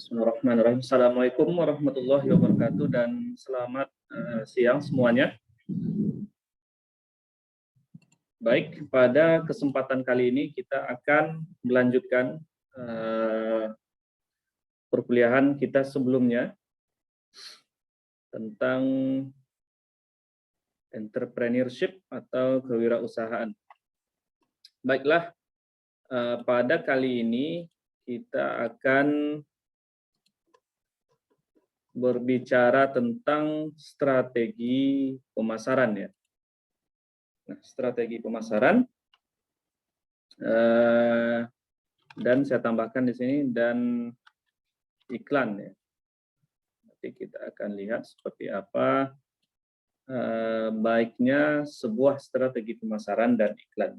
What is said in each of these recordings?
Bismillahirrahmanirrahim. Assalamualaikum warahmatullahi wabarakatuh dan selamat siang semuanya. Baik, pada kesempatan kali ini kita akan melanjutkan perkuliahan kita sebelumnya tentang entrepreneurship atau kewirausahaan. Baiklah, pada kali ini kita akan berbicara tentang strategi pemasaran ya. Nah, strategi pemasaran dan saya tambahkan di sini dan iklan ya. Nanti kita akan lihat seperti apa baiknya sebuah strategi pemasaran dan iklan.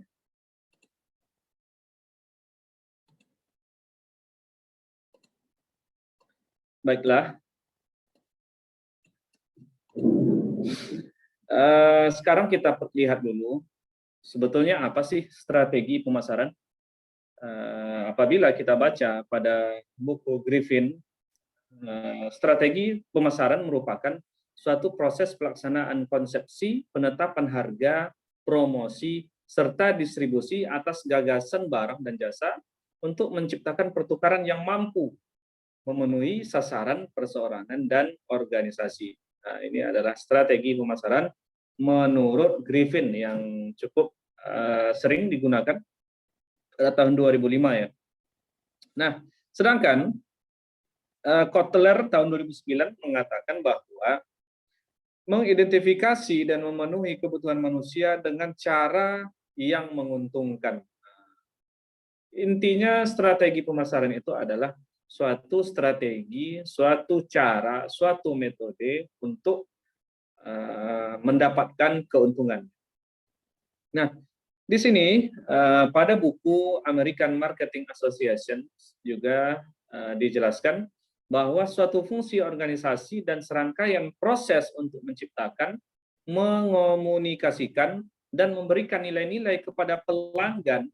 Baiklah. Sekarang kita lihat dulu sebetulnya apa sih strategi pemasaran. Apabila kita baca pada buku Griffin, strategi pemasaran merupakan suatu proses pelaksanaan konsepsi, penetapan harga, promosi, serta distribusi atas gagasan barang dan jasa untuk menciptakan pertukaran yang mampu memenuhi sasaran perseorangan dan organisasi. Nah, ini adalah strategi pemasaran menurut Griffin yang cukup sering digunakan pada tahun 2005 ya. Nah, sedangkan Kotler tahun 2009 mengatakan bahwa mengidentifikasi dan memenuhi kebutuhan manusia dengan cara yang menguntungkan. Intinya strategi pemasaran itu adalah suatu strategi, suatu cara, suatu metode untuk mendapatkan keuntungan. Nah, di sini pada buku American Marketing Association juga dijelaskan bahwa suatu fungsi organisasi dan serangkaian proses untuk menciptakan, mengomunikasikan, dan memberikan nilai-nilai kepada pelanggan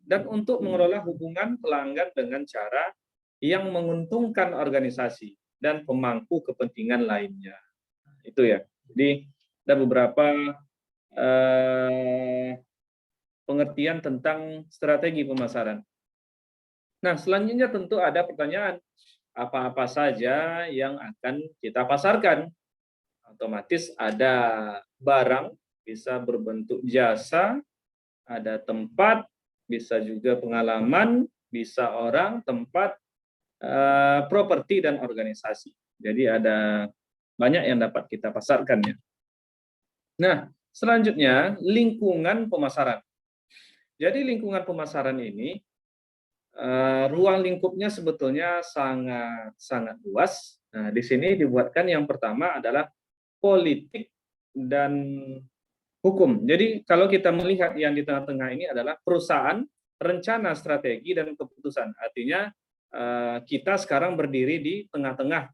dan untuk mengelola hubungan pelanggan dengan cara yang menguntungkan organisasi dan pemangku kepentingan lainnya. Itu ya. Jadi ada beberapa pengertian tentang strategi pemasaran. Nah, selanjutnya tentu ada pertanyaan, apa-apa saja yang akan kita pasarkan? Otomatis ada barang, bisa berbentuk jasa, ada tempat, bisa juga pengalaman, bisa orang, tempat, properti, dan organisasi. Jadi ada banyak yang dapat kita pasarkan ya. Nah, selanjutnya lingkungan pemasaran. Jadi lingkungan pemasaran ini ruang lingkupnya sebetulnya sangat luas. Nah, di sini dibuatkan yang pertama adalah politik dan hukum. Jadi kalau kita melihat yang di tengah-tengah ini adalah perusahaan, rencana, strategi, dan keputusan. Artinya kita sekarang berdiri di tengah-tengah,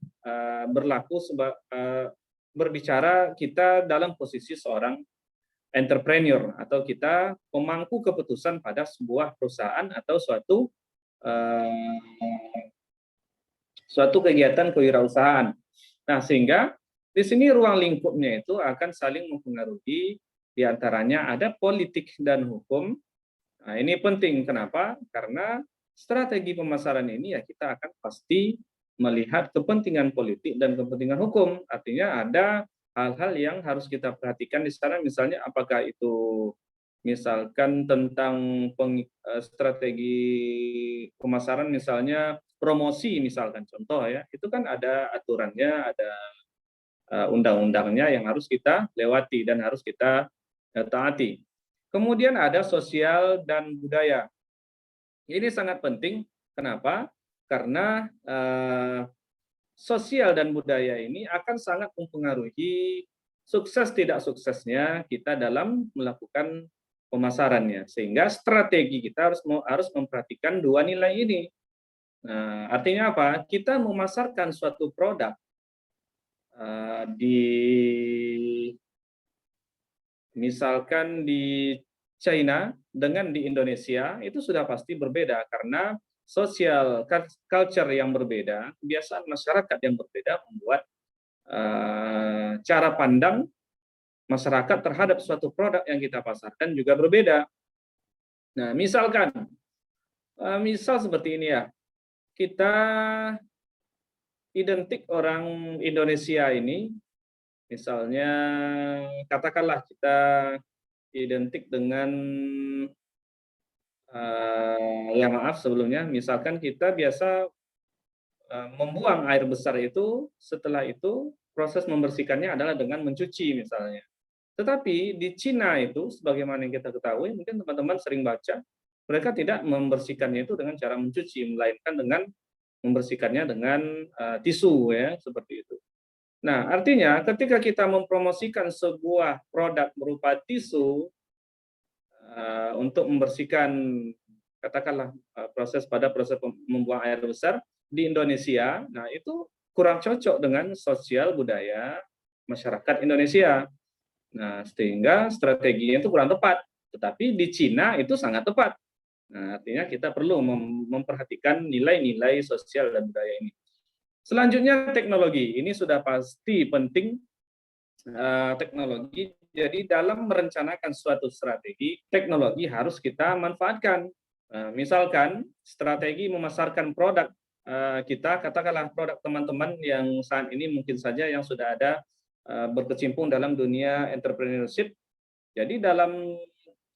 berbicara kita dalam posisi seorang entrepreneur atau kita pemangku keputusan pada sebuah perusahaan atau suatu kegiatan kewirausahaan. Nah, sehingga di sini ruang lingkupnya itu akan saling mempengaruhi, diantaranya ada politik dan hukum. Nah, ini penting. Kenapa? Karena strategi pemasaran ini ya kita akan pasti melihat kepentingan politik dan kepentingan hukum. Artinya ada hal-hal yang harus kita perhatikan di sana, misalnya apakah itu misalkan tentang strategi pemasaran, misalnya promosi misalkan contoh ya, itu kan ada aturannya, ada undang-undangnya yang harus kita lewati dan harus kita taati. Kemudian ada sosial dan budaya. Ini sangat penting. Kenapa? Karena sosial dan budaya ini akan sangat mempengaruhi sukses tidak suksesnya kita dalam melakukan pemasarannya. Sehingga strategi kita harus memperhatikan dua nilai ini. Nah, artinya apa? Kita memasarkan suatu produk misalkan di China dengan di Indonesia itu sudah pasti berbeda karena sosial culture yang berbeda, kebiasaan masyarakat yang berbeda membuat cara pandang masyarakat terhadap suatu produk yang kita pasarkan juga berbeda. Nah, misal seperti ini ya, kita identik orang Indonesia ini, misalnya katakanlah kita identik dengan ya maaf sebelumnya, misalkan kita biasa membuang air besar itu, setelah itu proses membersihkannya adalah dengan mencuci misalnya. Tetapi di Cina itu, sebagaimana yang kita ketahui, mungkin teman-teman sering baca, mereka tidak membersihkannya itu dengan cara mencuci, melainkan dengan membersihkannya dengan tisu ya, seperti itu. Nah, artinya ketika kita mempromosikan sebuah produk berupa tisu untuk membersihkan katakanlah proses membuang air besar di Indonesia, nah itu kurang cocok dengan sosial budaya masyarakat Indonesia. Nah, sehingga strateginya itu kurang tepat. Tetapi di Cina itu sangat tepat. Nah, artinya kita perlu memperhatikan nilai-nilai sosial dan budaya ini. Selanjutnya teknologi. Ini sudah pasti penting teknologi. Jadi dalam merencanakan suatu strategi, teknologi harus kita manfaatkan. Misalkan strategi memasarkan produk kita, katakanlah produk teman-teman yang saat ini mungkin saja yang sudah ada berkecimpung dalam dunia entrepreneurship. Jadi dalam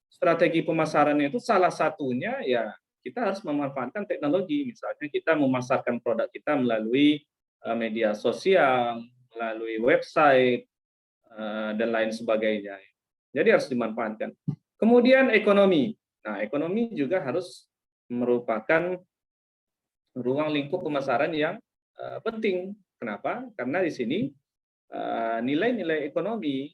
strategi pemasarannya itu salah satunya ya kita harus memanfaatkan teknologi. Misalnya kita memasarkan produk kita melalui media sosial, melalui website, dan lain sebagainya. Jadi harus dimanfaatkan. Kemudian ekonomi. Nah, ekonomi juga harus merupakan ruang lingkup pemasaran yang penting. Kenapa? Karena di sini nilai-nilai ekonomi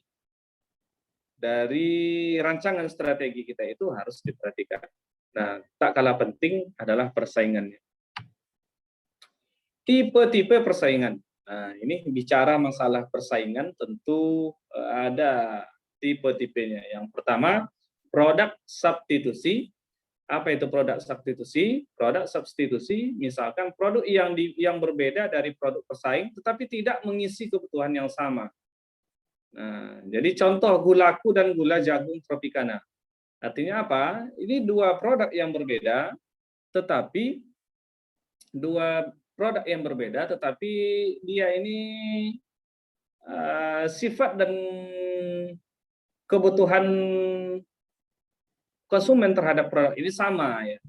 dari rancangan strategi kita itu harus diperhatikan. Nah, tak kalah penting adalah persaingannya. Tipe-tipe persaingan. Nah, ini bicara masalah persaingan tentu ada tipe-tipenya. Yang pertama, produk substitusi. Apa itu produk substitusi? Produk substitusi misalkan produk yang berbeda dari produk pesaing tetapi tidak mengisi kebutuhan yang sama. Nah, jadi contoh gulaku dan gula jagung tropicana. Artinya apa? Ini dua produk yang berbeda, tetapi dia ini sifat dan kebutuhan konsumen terhadap produk ini sama ya.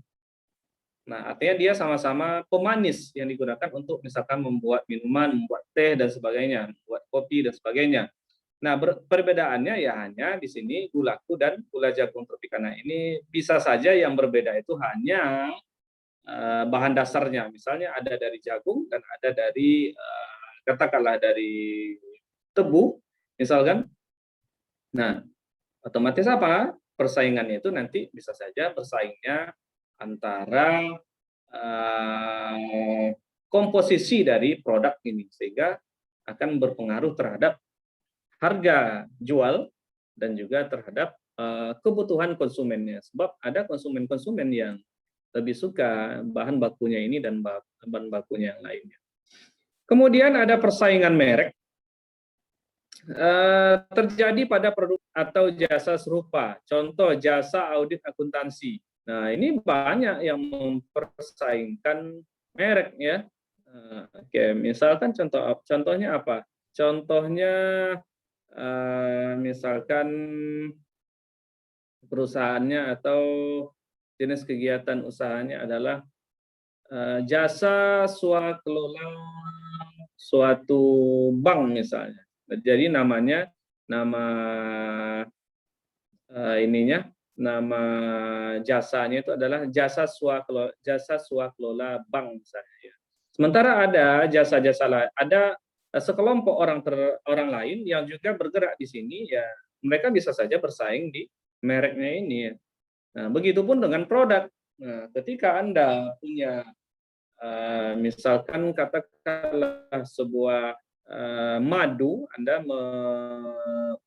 Nah, artinya dia sama-sama pemanis yang digunakan untuk misalkan membuat minuman, membuat teh dan sebagainya, membuat kopi dan sebagainya. Nah, perbedaannya ya hanya di sini gulaku dan gula jagung tropicana ini bisa saja yang berbeda itu hanya bahan dasarnya. Misalnya ada dari jagung dan ada dari katakanlah dari tebu, misalkan. Nah, otomatis apa? Persaingannya itu nanti bisa saja bersaingnya antara komposisi dari produk ini sehingga akan berpengaruh terhadap harga jual dan juga terhadap kebutuhan konsumennya. Sebab ada konsumen-konsumen yang lebih suka bahan bakunya ini dan bahan bakunya yang lainnya. Kemudian ada persaingan merek. Terjadi pada produk atau jasa serupa. Contoh jasa audit akuntansi. Nah, ini banyak yang mempersaingkan merek ya. Oke, misalkan contohnya apa? Contohnya misalkan perusahaannya atau jenis kegiatan usahanya adalah jasa swakelola suatu bank misalnya. Jadi nama jasanya itu adalah jasa swakelola bank misalnya. Sementara ada jasa-jasa lain, ada sekelompok orang lain yang juga bergerak di sini ya, mereka bisa saja bersaing di mereknya ini. Nah, begitupun dengan produk. Nah, ketika Anda punya misalkan katakanlah sebuah madu, Anda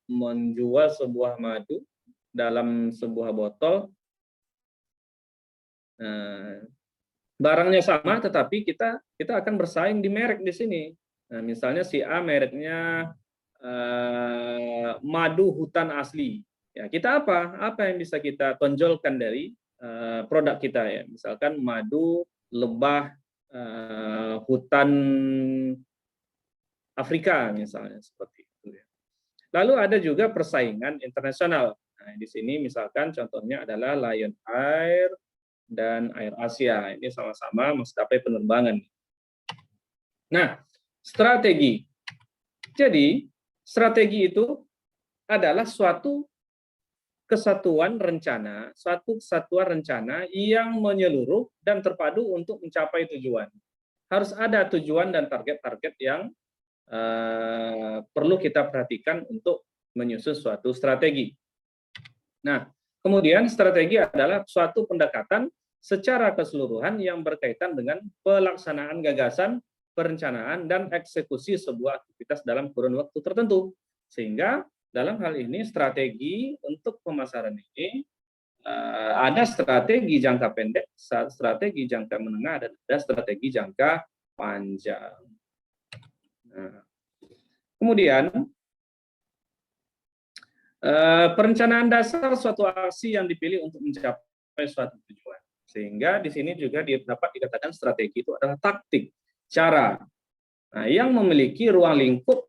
menjual sebuah madu dalam sebuah botol. barangnya sama, tetapi kita akan bersaing di merek di sini. Nah, misalnya si A mereknya madu hutan asli. Ya, kita apa? Apa yang bisa kita tonjolkan dari produk kita ya? Misalkan madu lebah hutan Afrika misalnya seperti itu ya. Lalu ada juga persaingan internasional. Nah, di sini misalkan contohnya adalah Lion Air dan Air Asia. Ini sama-sama maskapai penerbangan. Nah, strategi. Jadi, strategi itu adalah suatu kesatuan rencana yang menyeluruh dan terpadu untuk mencapai tujuan. Harus ada tujuan dan target-target yang perlu kita perhatikan untuk menyusun suatu strategi. Nah, kemudian strategi adalah suatu pendekatan secara keseluruhan yang berkaitan dengan pelaksanaan gagasan, perencanaan, dan eksekusi sebuah aktivitas dalam kurun waktu tertentu. Sehingga dalam hal ini strategi untuk pemasaran ini ada strategi jangka pendek, strategi jangka menengah, dan ada strategi jangka panjang. Nah, kemudian perencanaan dasar suatu aksi yang dipilih untuk mencapai suatu tujuan. Sehingga di sini juga dapat dikatakan strategi itu adalah taktik, cara yang memiliki ruang lingkup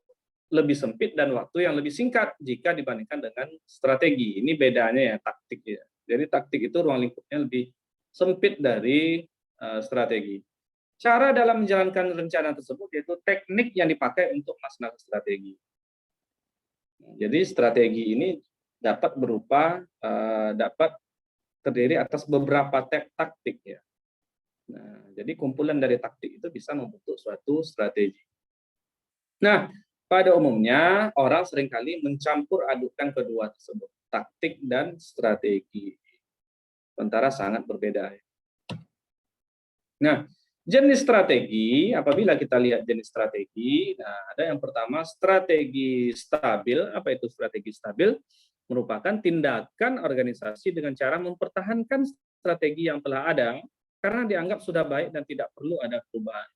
lebih sempit dan waktu yang lebih singkat jika dibandingkan dengan strategi. Ini bedanya ya taktik ya. Jadi taktik itu ruang lingkupnya lebih sempit dari strategi. Cara dalam menjalankan rencana tersebut yaitu teknik yang dipakai untuk melaksanakan strategi. Jadi strategi ini dapat dapat terdiri atas beberapa taktik ya. Nah, jadi kumpulan dari taktik itu bisa membentuk suatu strategi. Nah, pada umumnya orang seringkali mencampur adukan kedua tersebut, taktik dan strategi. Sementara sangat berbeda. Nah, jenis strategi, apabila kita lihat jenis strategi, nah ada yang pertama strategi stabil. Apa itu strategi stabil? Merupakan tindakan organisasi dengan cara mempertahankan strategi yang telah ada karena dianggap sudah baik dan tidak perlu ada perubahan.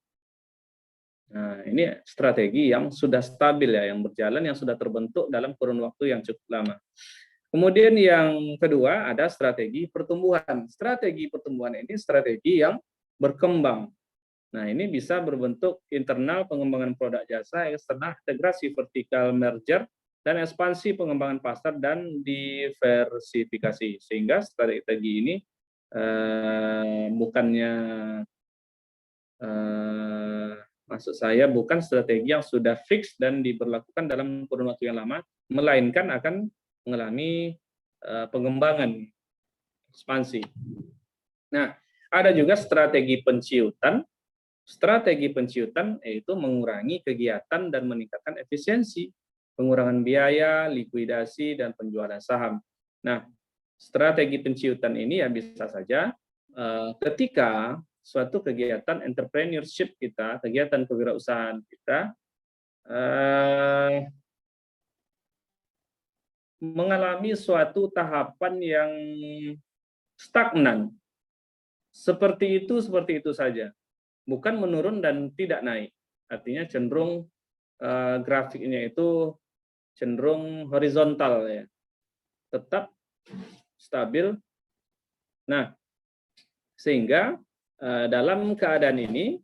Nah, ini strategi yang sudah stabil ya, yang berjalan, yang sudah terbentuk dalam kurun waktu yang cukup lama. Kemudian yang kedua ada strategi pertumbuhan. Strategi pertumbuhan ini strategi yang berkembang. Nah, ini bisa berbentuk internal pengembangan produk jasa, eksternal integrasi vertikal merger, dan ekspansi pengembangan pasar dan diversifikasi. Sehingga strategi ini maksud saya bukan strategi yang sudah fix dan diberlakukan dalam kurun waktu yang lama, melainkan akan mengalami pengembangan, ekspansi. Nah, ada juga strategi penciutan. Strategi penciutan yaitu mengurangi kegiatan dan meningkatkan efisiensi, pengurangan biaya, likuidasi, dan penjualan saham. Nah, strategi penciutan ini ya bisa saja ketika suatu kegiatan entrepreneurship kita, kegiatan kewirausahaan kita mengalami suatu tahapan yang stagnan. Seperti itu saja. Bukan menurun dan tidak naik. Artinya cenderung grafiknya itu cenderung horizontal ya. Tetap stabil. Nah, sehingga dalam keadaan ini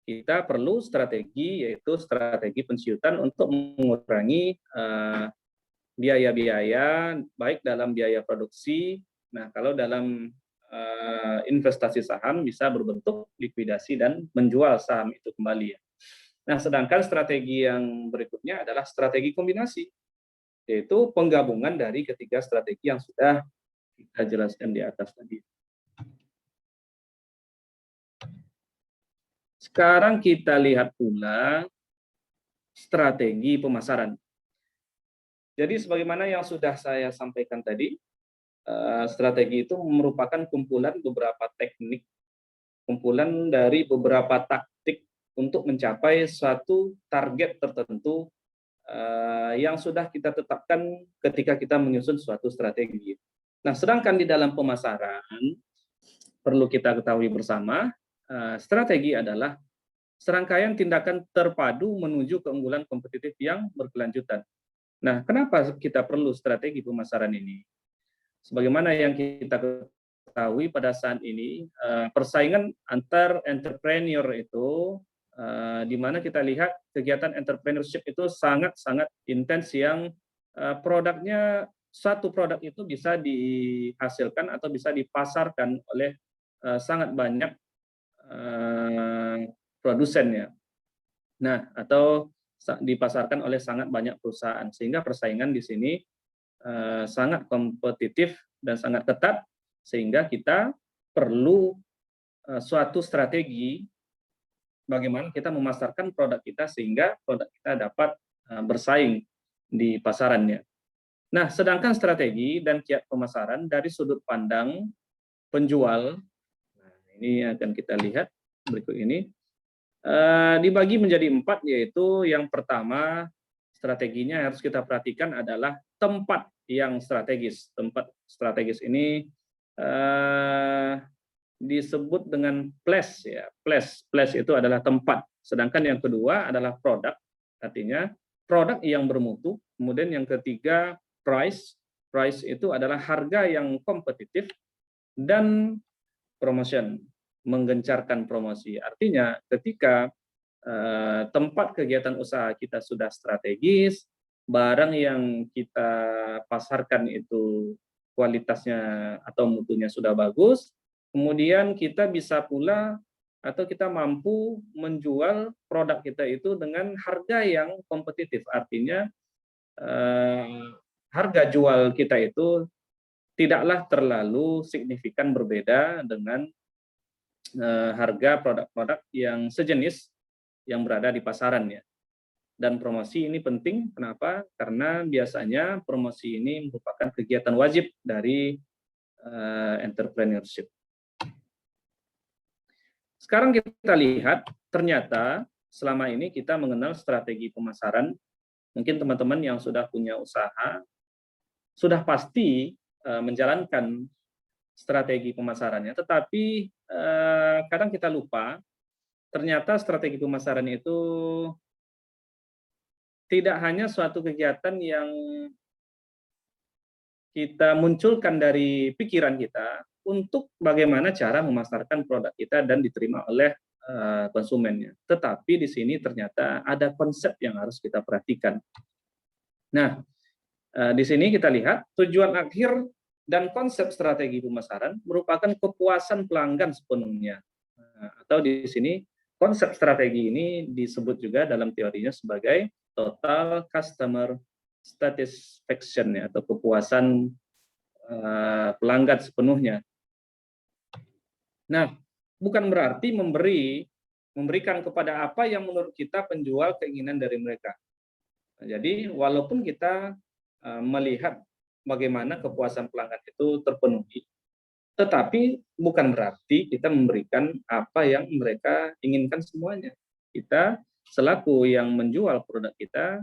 kita perlu strategi, yaitu strategi penciutan untuk mengurangi biaya-biaya, baik dalam biaya produksi. Nah, kalau dalam investasi saham bisa berbentuk likuidasi dan menjual saham itu kembali. Nah, sedangkan strategi yang berikutnya adalah strategi kombinasi, yaitu penggabungan dari ketiga strategi yang sudah kita jelaskan di atas tadi. Sekarang kita lihat pula strategi pemasaran. Jadi sebagaimana yang sudah saya sampaikan tadi, strategi itu merupakan kumpulan beberapa teknik, kumpulan dari beberapa taktik untuk mencapai suatu target tertentu yang sudah kita tetapkan ketika kita menyusun suatu strategi. Nah, sedangkan di dalam pemasaran, perlu kita ketahui bersama, strategi adalah serangkaian tindakan terpadu menuju keunggulan kompetitif yang berkelanjutan. Nah, kenapa kita perlu strategi pemasaran ini? Sebagaimana yang kita ketahui pada saat ini, persaingan antar entrepreneur itu, di mana kita lihat kegiatan entrepreneurship itu sangat-sangat intens yang produknya, satu produk itu bisa dihasilkan atau bisa dipasarkan oleh sangat banyak produsennya. Nah, atau dipasarkan oleh sangat banyak perusahaan, sehingga persaingan di sini sangat kompetitif dan sangat ketat, sehingga kita perlu suatu strategi bagaimana kita memasarkan produk kita sehingga produk kita dapat bersaing di pasarannya. Nah, sedangkan strategi dan kiat pemasaran dari sudut pandang penjual, nah ini akan kita lihat berikut ini, dibagi menjadi 4, yaitu yang pertama strateginya harus kita perhatikan adalah tempat yang strategis. Tempat strategis ini disebut dengan place, ya. Place itu adalah tempat. Sedangkan yang kedua adalah produk, artinya produk yang bermutu. Kemudian yang ketiga price. Price itu adalah harga yang kompetitif, dan promotion, menggencarkan promosi. Artinya ketika tempat kegiatan usaha kita sudah strategis, barang yang kita pasarkan itu kualitasnya atau mutunya sudah bagus, kemudian kita bisa pula atau kita mampu menjual produk kita itu dengan harga yang kompetitif. Artinya harga jual kita itu tidaklah terlalu signifikan berbeda dengan harga produk-produk yang sejenis yang berada di pasarannya. Dan promosi ini penting, kenapa? Karena biasanya promosi ini merupakan kegiatan wajib dari entrepreneurship. Sekarang kita lihat, ternyata selama ini kita mengenal strategi pemasaran. Mungkin teman-teman yang sudah punya usaha sudah pasti menjalankan strategi pemasarannya, tetapi kadang kita lupa, ternyata strategi pemasaran itu tidak hanya suatu kegiatan yang kita munculkan dari pikiran kita untuk bagaimana cara memasarkan produk kita dan diterima oleh konsumennya. Tetapi di sini ternyata ada konsep yang harus kita perhatikan. Nah, di sini kita lihat tujuan akhir dan konsep strategi pemasaran merupakan kepuasan pelanggan sepenuhnya. Atau di sini konsep strategi ini disebut juga dalam teorinya sebagai total customer satisfaction, atau kepuasan pelanggan sepenuhnya. Nah, bukan berarti memberikan kepada apa yang menurut kita penjual keinginan dari mereka. Nah, jadi walaupun kita melihat bagaimana kepuasan pelanggan itu terpenuhi, tetapi bukan berarti kita memberikan apa yang mereka inginkan semuanya. Kita selaku yang menjual produk kita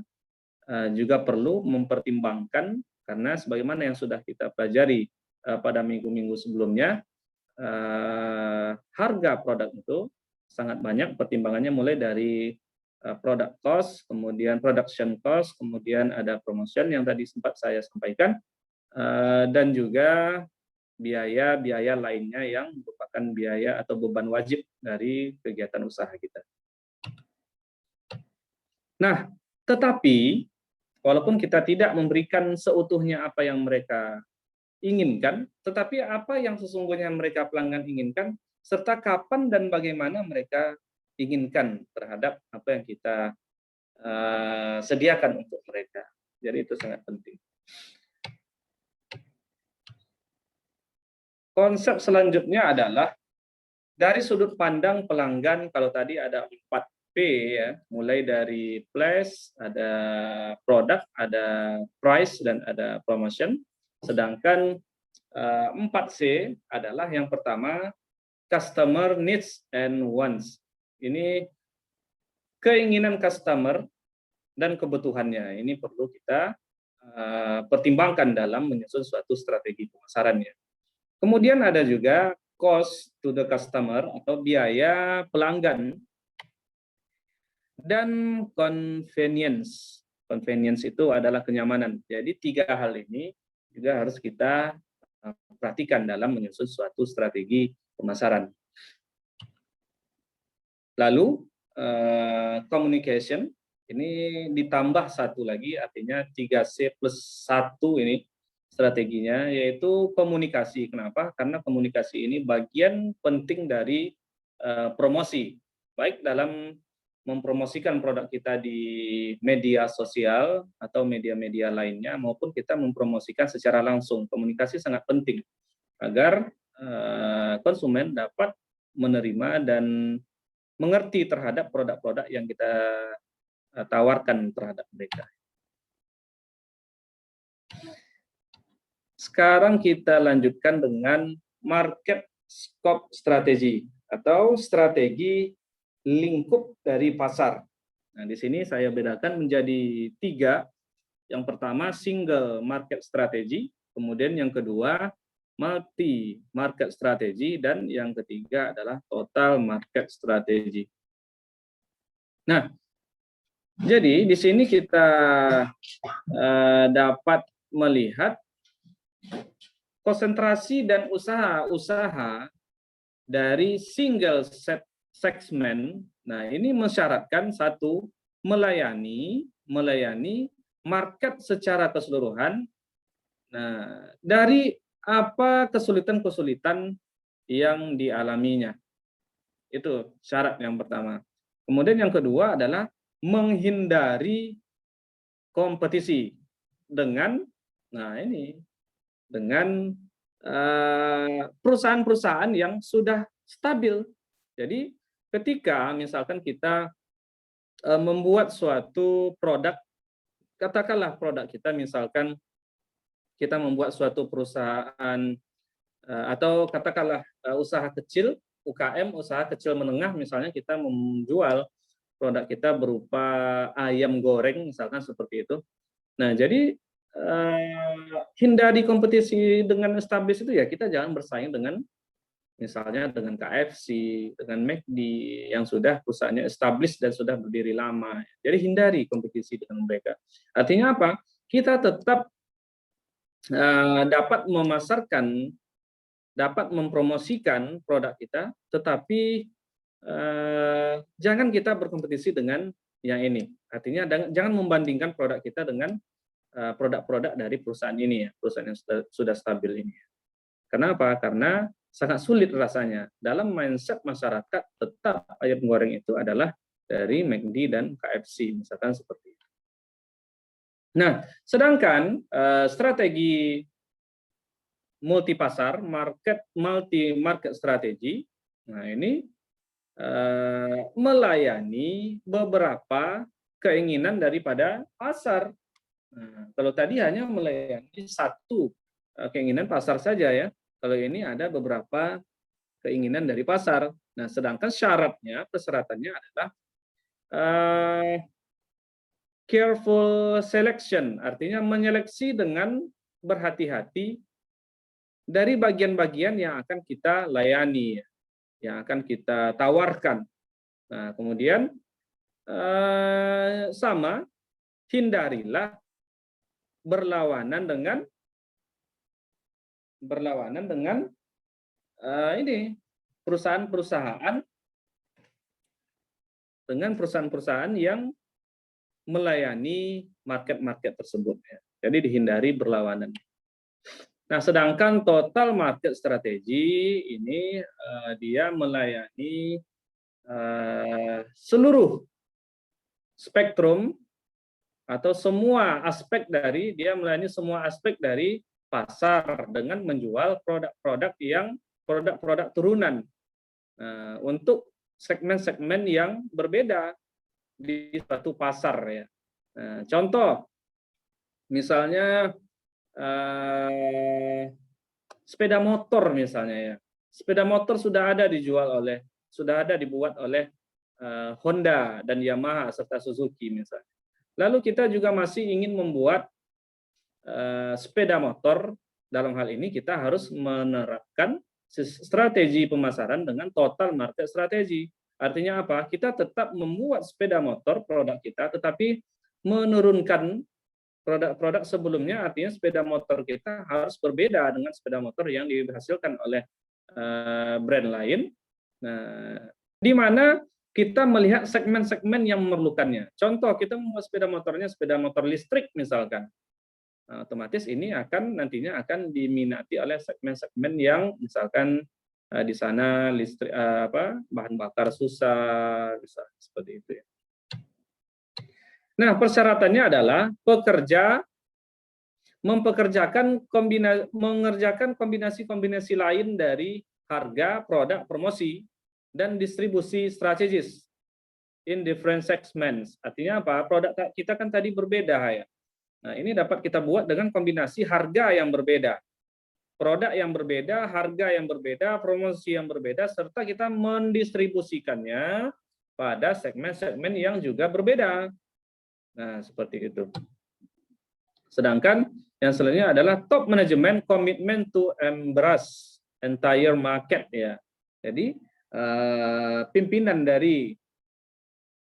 juga perlu mempertimbangkan, karena sebagaimana yang sudah kita pelajari pada minggu-minggu sebelumnya, harga produk itu sangat banyak pertimbangannya, mulai dari product cost, kemudian production cost, kemudian ada promotion yang tadi sempat saya sampaikan, dan juga biaya-biaya lainnya yang merupakan biaya atau beban wajib dari kegiatan usaha kita. Nah, tetapi walaupun kita tidak memberikan seutuhnya apa yang mereka inginkan, tetapi apa yang sesungguhnya mereka pelanggan inginkan, serta kapan dan bagaimana mereka inginkan terhadap apa yang kita sediakan untuk mereka. Jadi itu sangat penting. Konsep selanjutnya adalah dari sudut pandang pelanggan. Kalau tadi ada 4P, ya, mulai dari place, ada product, ada price, dan ada promotion. Sedangkan 4C adalah yang pertama, customer needs and wants. Ini keinginan customer dan kebutuhannya. Ini perlu kita pertimbangkan dalam menyusun suatu strategi pemasarannya. Kemudian ada juga cost to the customer atau biaya pelanggan, dan convenience. Convenience itu adalah kenyamanan. Jadi 3 hal ini juga harus kita perhatikan dalam menyusun suatu strategi pemasaran. Lalu communication ini ditambah satu lagi, artinya 3C+1 ini strateginya, yaitu komunikasi. Kenapa? Karena komunikasi ini bagian penting dari promosi, baik dalam mempromosikan produk kita di media sosial atau media-media lainnya, maupun kita mempromosikan secara langsung. Komunikasi sangat penting agar konsumen dapat menerima dan mengerti terhadap produk-produk yang kita tawarkan terhadap mereka. Sekarang kita lanjutkan dengan market scope strategy atau strategi lingkup dari pasar. Nah, di sini saya bedakan menjadi 3. Yang pertama single market strategy, kemudian yang kedua multi market strategy, dan yang ketiga adalah total market strategy. Nah, jadi di sini kita dapat melihat konsentrasi dan usaha-usaha dari single segment. Nah, ini mensyaratkan satu, melayani market secara keseluruhan. Nah, dari apa kesulitan-kesulitan yang dialaminya. Itu syarat yang pertama. Kemudian yang kedua adalah menghindari kompetisi dengan perusahaan-perusahaan yang sudah stabil. Jadi ketika misalkan kita membuat suatu produk, katakanlah produk kita misalkan kita membuat suatu perusahaan atau katakanlah usaha kecil, UKM, usaha kecil menengah, misalnya kita menjual produk kita berupa ayam goreng misalkan seperti itu. Nah, jadi hindari kompetisi dengan established itu, ya kita jangan bersaing dengan misalnya dengan KFC, dengan McD yang sudah perusahaannya established dan sudah berdiri lama. Jadi hindari kompetisi dengan mereka. Artinya apa? Kita tetap dapat memasarkan, dapat mempromosikan produk kita, tetapi jangan kita berkompetisi dengan yang ini. Artinya jangan membandingkan produk kita dengan produk-produk dari perusahaan ini, ya, perusahaan yang sudah stabil ini. Kenapa? Karena sangat sulit rasanya dalam mindset masyarakat tetap ayam goreng itu adalah dari McD dan KFC, misalkan seperti itu. Nah, sedangkan strategi multi pasar, multi market strategi, nah ini melayani beberapa keinginan daripada pasar. Nah, kalau tadi hanya melayani satu keinginan pasar saja, ya. Kalau ini ada beberapa keinginan dari pasar. Nah, sedangkan persyaratannya adalah careful selection, artinya menyeleksi dengan berhati-hati dari bagian-bagian yang akan kita layani, yang akan kita tawarkan. Nah, kemudian hindarilah berlawanan dengan ini perusahaan-perusahaan yang melayani market-market tersebut, ya. Jadi dihindari berlawanan. Nah, sedangkan total market strategi ini dia melayani seluruh spektrum atau semua aspek dari pasar dengan menjual produk-produk turunan untuk segmen-segmen yang berbeda di suatu pasar, ya. Nah, contoh misalnya sepeda motor misalnya, ya. Sepeda motor sudah ada dibuat oleh Honda dan Yamaha serta Suzuki misalnya. Lalu kita juga masih ingin membuat sepeda motor. Dalam hal ini kita harus menerapkan strategi pemasaran dengan total market strategi. Artinya apa? Kita tetap membuat sepeda motor produk kita, tetapi menurunkan produk-produk sebelumnya. Artinya sepeda motor kita harus berbeda dengan sepeda motor yang dihasilkan oleh brand lain. Nah, di mana kita melihat segmen-segmen yang memerlukannya. Contoh, kita membuat sepeda motornya sepeda motor listrik misalkan. Nah, otomatis ini nantinya akan diminati oleh segmen-segmen yang misalkan di sana listrik bahan bakar susah, misalnya seperti itu ya. Nah, persyaratannya adalah pekerja mengerjakan kombinasi-kombinasi lain dari harga, produk, promosi, dan distribusi strategis in different segments. Artinya apa? Produk kita kan tadi berbeda ya. Nah, ini dapat kita buat dengan kombinasi harga yang berbeda, produk yang berbeda, harga yang berbeda, promosi yang berbeda, serta kita mendistribusikannya pada segmen-segmen yang juga berbeda. Nah, seperti itu. Sedangkan yang selanjutnya adalah top management commitment to embrace entire market ya. Jadi pimpinan dari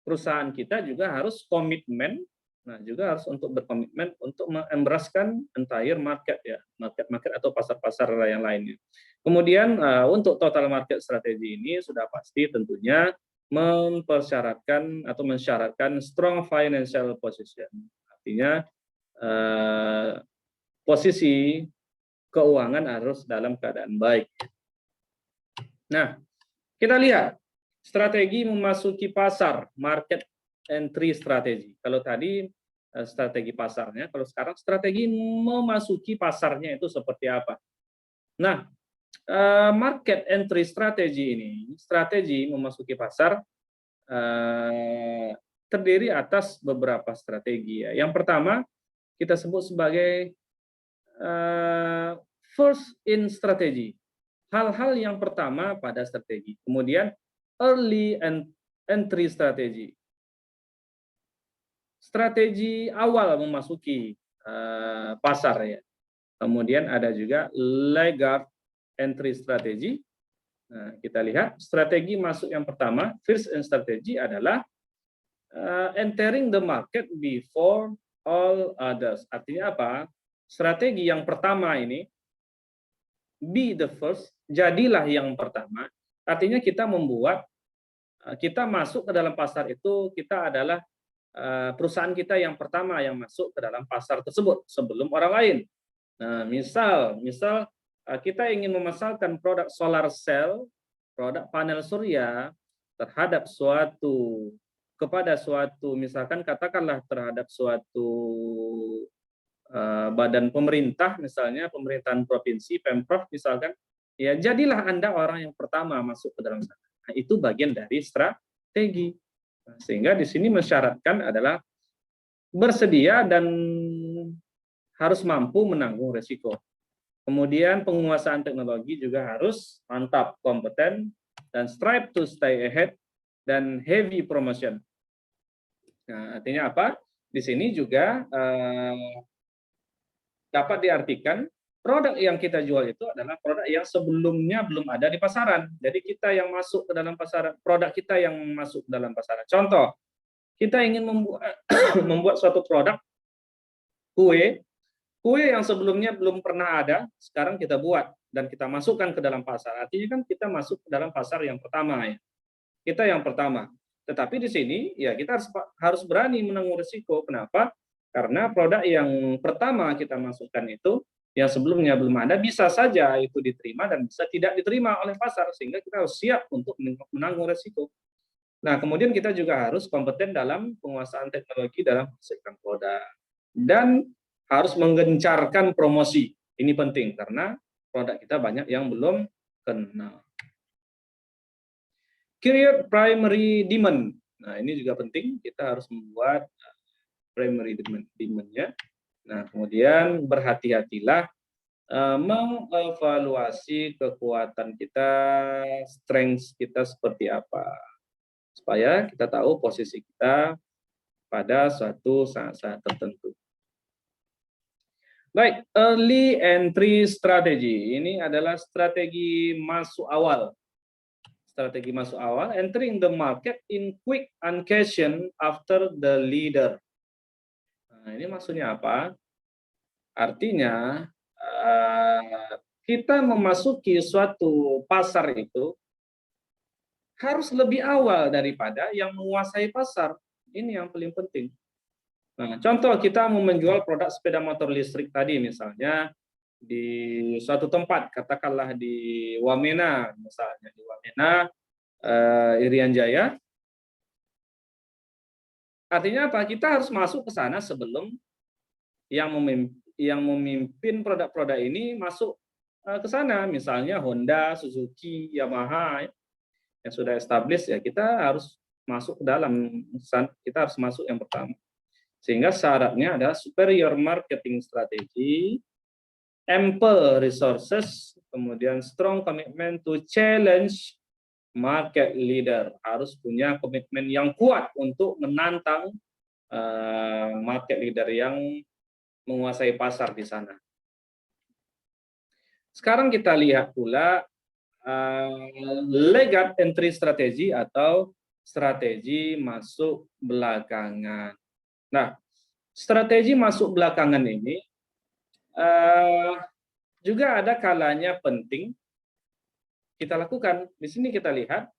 perusahaan kita juga harus komitmen, nah juga harus untuk berkomitmen untuk mengembraskan entire market ya, market atau pasar-pasar yang lainnya. Kemudian untuk total market strategi ini sudah pasti tentunya mensyaratkan strong financial position. Artinya posisi keuangan harus dalam keadaan baik. Nah, kita lihat strategi memasuki pasar, market entry strategi. Kalau tadi strategi pasarnya, kalau sekarang strategi memasuki pasarnya itu seperti apa? Nah, market entry strategi ini, strategi memasuki pasar terdiri atas beberapa strategi ya. Yang pertama kita sebut sebagai first in strategi. Hal-hal yang pertama pada strategi. Kemudian early entry strategi. Strategi awal memasuki pasar ya. Kemudian ada juga laggard entry strategi. Nah, kita lihat strategi masuk yang pertama, first in strategi adalah entering the market before all others. Artinya apa? Strategi yang pertama ini, be the first, jadilah yang pertama. Artinya kita masuk ke dalam pasar itu, kita adalah perusahaan kita yang pertama yang masuk ke dalam pasar tersebut sebelum orang lain. Nah, misal kita ingin memasarkan produk solar cell, produk panel surya terhadap kepada suatu misalkan katakanlah terhadap suatu badan pemerintah, misalnya pemerintahan provinsi, Pemprov misalkan, ya jadilah Anda orang yang pertama masuk ke dalam sana. Nah, itu bagian dari strategi. Nah, sehingga di sini mensyaratkan adalah bersedia dan harus mampu menanggung resiko. Kemudian penguasaan teknologi juga harus mantap, kompeten, dan strive to stay ahead, dan heavy promotion. Nah, artinya apa? Di sini juga dapat diartikan produk yang kita jual itu adalah produk yang sebelumnya belum ada di pasaran. Jadi kita yang masuk ke dalam pasaran, produk kita yang masuk ke dalam pasaran. Contoh, kita ingin membuat suatu produk kue yang sebelumnya belum pernah ada, sekarang kita buat dan kita masukkan ke dalam pasar. Artinya kan kita masuk ke dalam pasar yang pertama ya. Kita yang pertama. Tetapi di sini ya kita harus berani menanggung risiko. Kenapa? Karena produk yang pertama kita masukkan itu yang sebelumnya belum ada, bisa saja itu diterima dan bisa tidak diterima oleh pasar, sehingga kita harus siap untuk menanggung risiko. Nah, kemudian kita juga harus kompeten dalam penguasaan teknologi dalam menghasilkan produk dan harus menggencarkan promosi. Ini penting karena produk kita banyak yang belum kenal. Create primary demand. Nah, ini juga penting, kita harus membuat primary demand-nya. Nah, kemudian berhati-hatilah mengevaluasi kekuatan kita, strength kita seperti apa, supaya kita tahu posisi kita pada suatu saat-saat tertentu. Baik, early entry strategy. Ini adalah strategi masuk awal. Strategi masuk awal, entering the market in quick occasion after the leader. Nah, ini maksudnya apa? Artinya, kita memasuki suatu pasar itu harus lebih awal daripada yang menguasai pasar. Ini yang paling penting. Nah, contoh kita mau menjual produk sepeda motor listrik tadi misalnya di suatu tempat, katakanlah di Wamena, misalnya di Wamena, Irian Jaya. Artinya apa? Kita harus masuk ke sana sebelum yang memimpin produk-produk ini masuk ke sana, misalnya Honda, Suzuki, Yamaha yang sudah established, ya kita harus masuk ke dalam, kita harus masuk yang pertama. Sehingga syaratnya adalah superior marketing strategy, ample resources, kemudian strong commitment to challenge market leader. Harus punya komitmen yang kuat untuk menantang market leader yang menguasai pasar di sana. Sekarang kita lihat pula laggard entry strategy atau strategi masuk belakangan. Nah, strategi masuk belakangan ini juga ada kalanya penting kita lakukan. Di sini kita lihat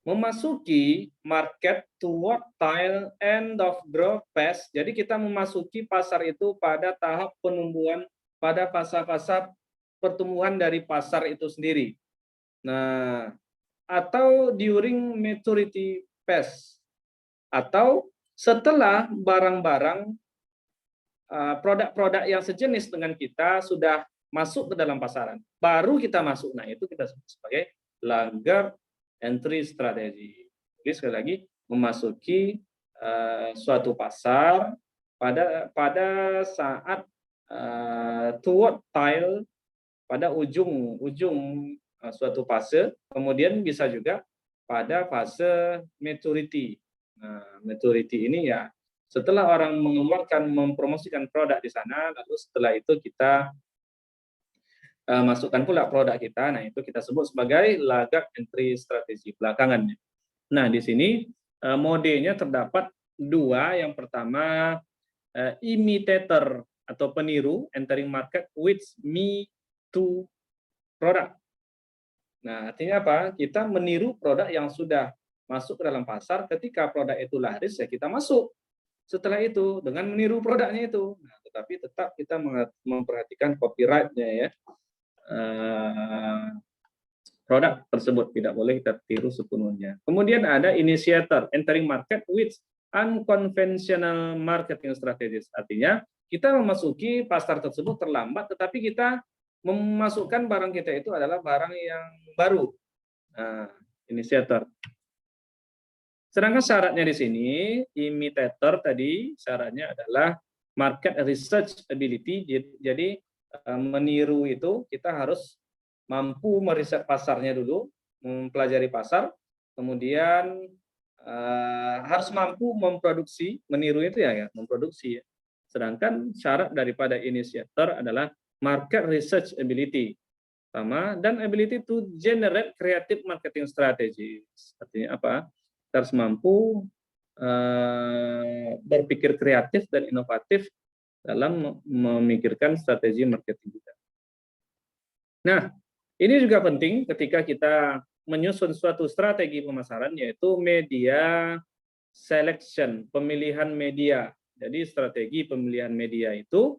memasuki market toward tail end of growth phase. Jadi kita memasuki pasar itu pada tahap penumbuhan, pada fase-fase pertumbuhan dari pasar itu sendiri. Nah, atau during maturity phase, atau setelah barang-barang produk-produk yang sejenis dengan kita sudah masuk ke dalam pasaran, baru kita masuk. Nah, itu kita sebut sebagai laggard entry strategy. Jadi sekali lagi memasuki suatu pasar pada saat toward tail, pada ujung suatu fase, kemudian bisa juga pada fase maturity. Nah, maturity ini ya setelah orang mengeluarkan, mempromosikan produk di sana, lalu setelah itu kita masukkan pula produk kita. Nah, itu kita sebut sebagai laggard entry strategi belakangannya. Nah, di sini modenya terdapat dua. Yang pertama imitator atau peniru, entering market with me to product. Nah, artinya apa? Kita meniru produk yang sudah masuk ke dalam pasar. Ketika produk itu laris, ya kita masuk setelah itu dengan meniru produknya itu. Nah, tetapi tetap kita memperhatikan copyright-nya ya. Produk tersebut tidak boleh kita tiru sepenuhnya. Kemudian ada initiator, entering market with unconventional marketing strategies. Artinya kita memasuki pasar tersebut terlambat, tetapi kita memasukkan barang kita itu adalah barang yang baru. Nah, initiator. Sedangkan syaratnya di sini, imitator tadi syaratnya adalah market research ability. Jadi meniru itu kita harus mampu meriset pasarnya dulu, mempelajari pasar, kemudian harus mampu memproduksi, meniru itu ya memproduksi. Sedangkan syarat daripada initiator adalah market research ability sama, dan ability to generate creative marketing strategies. Artinya apa? Kita harus mampu berpikir kreatif dan inovatif dalam memikirkan strategi marketing kita. Nah, ini juga penting ketika kita menyusun suatu strategi pemasaran, yaitu media selection, pemilihan media. Jadi strategi pemilihan media itu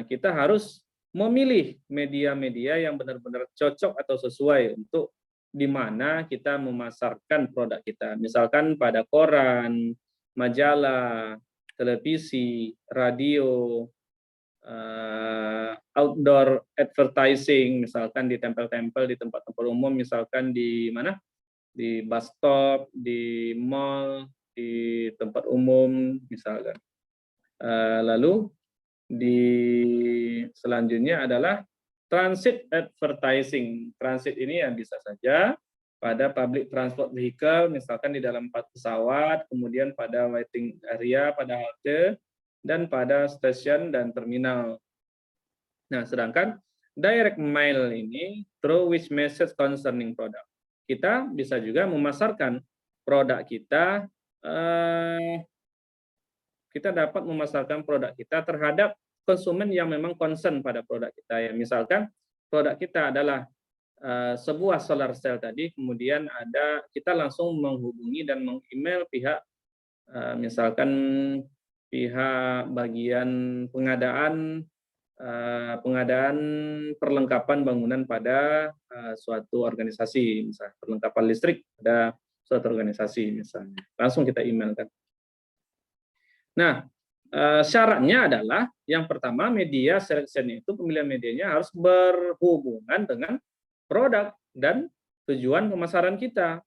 kita harus memilih media-media yang benar-benar cocok atau sesuai untuk di mana kita memasarkan produk kita. Misalkan pada koran, majalah, televisi, radio, outdoor advertising, misalkan ditempel-tempel di tempat-tempat umum, misalkan di mana? Di bus stop, di mall, di tempat umum, misalkan. Lalu selanjutnya adalah transit advertising. Transit ini yang bisa saja pada public transport vehicle, misalkan di dalam pesawat, kemudian pada waiting area, pada halte, dan pada stasiun dan terminal. Nah, sedangkan direct mail ini through which message concerning product. Kita bisa juga memasarkan produk kita, kita dapat memasarkan produk kita terhadap konsumen yang memang concern pada produk kita. Ya, misalkan produk kita adalah sebuah solar cell tadi, kemudian kita langsung menghubungi dan meng-email pihak, misalkan pihak bagian pengadaan perlengkapan bangunan pada suatu organisasi, misalnya perlengkapan listrik pada suatu organisasi misalnya, langsung kita emailkan. Nah, syaratnya adalah yang pertama media selection itu, pemilihan medianya harus berhubungan dengan produk dan tujuan pemasaran kita.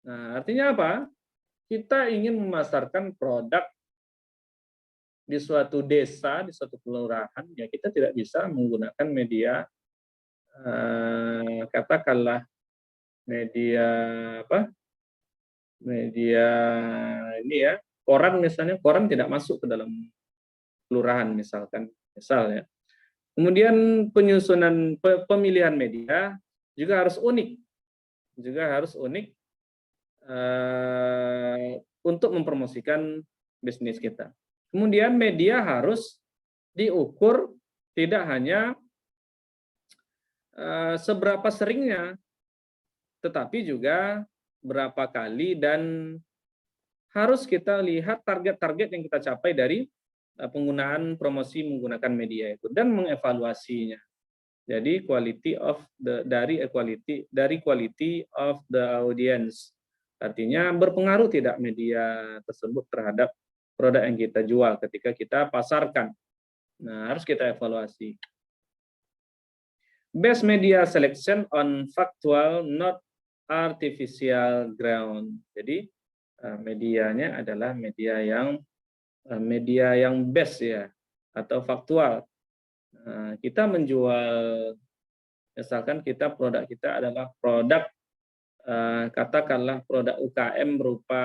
Nah, artinya apa? Kita ingin memasarkan produk di suatu desa, di suatu kelurahan, ya kita tidak bisa menggunakan media, katakanlah media apa? Media ini ya, koran misalnya, koran tidak masuk ke dalam kelurahan misalkan, ya. Kemudian penyusunan pemilihan media juga harus unik untuk mempromosikan bisnis kita. Kemudian media harus diukur tidak hanya seberapa seringnya, tetapi juga berapa kali, dan harus kita lihat target-target yang kita capai dari penggunaan promosi menggunakan media itu dan mengevaluasinya. Jadi quality of the audience. Artinya berpengaruh tidak media tersebut terhadap produk yang kita jual ketika kita pasarkan. Nah, harus kita evaluasi. Best media selection on factual, not artificial ground. Jadi medianya adalah media yang best ya, atau faktual. Kita menjual, misalkan produk kita adalah produk, katakanlah produk UKM berupa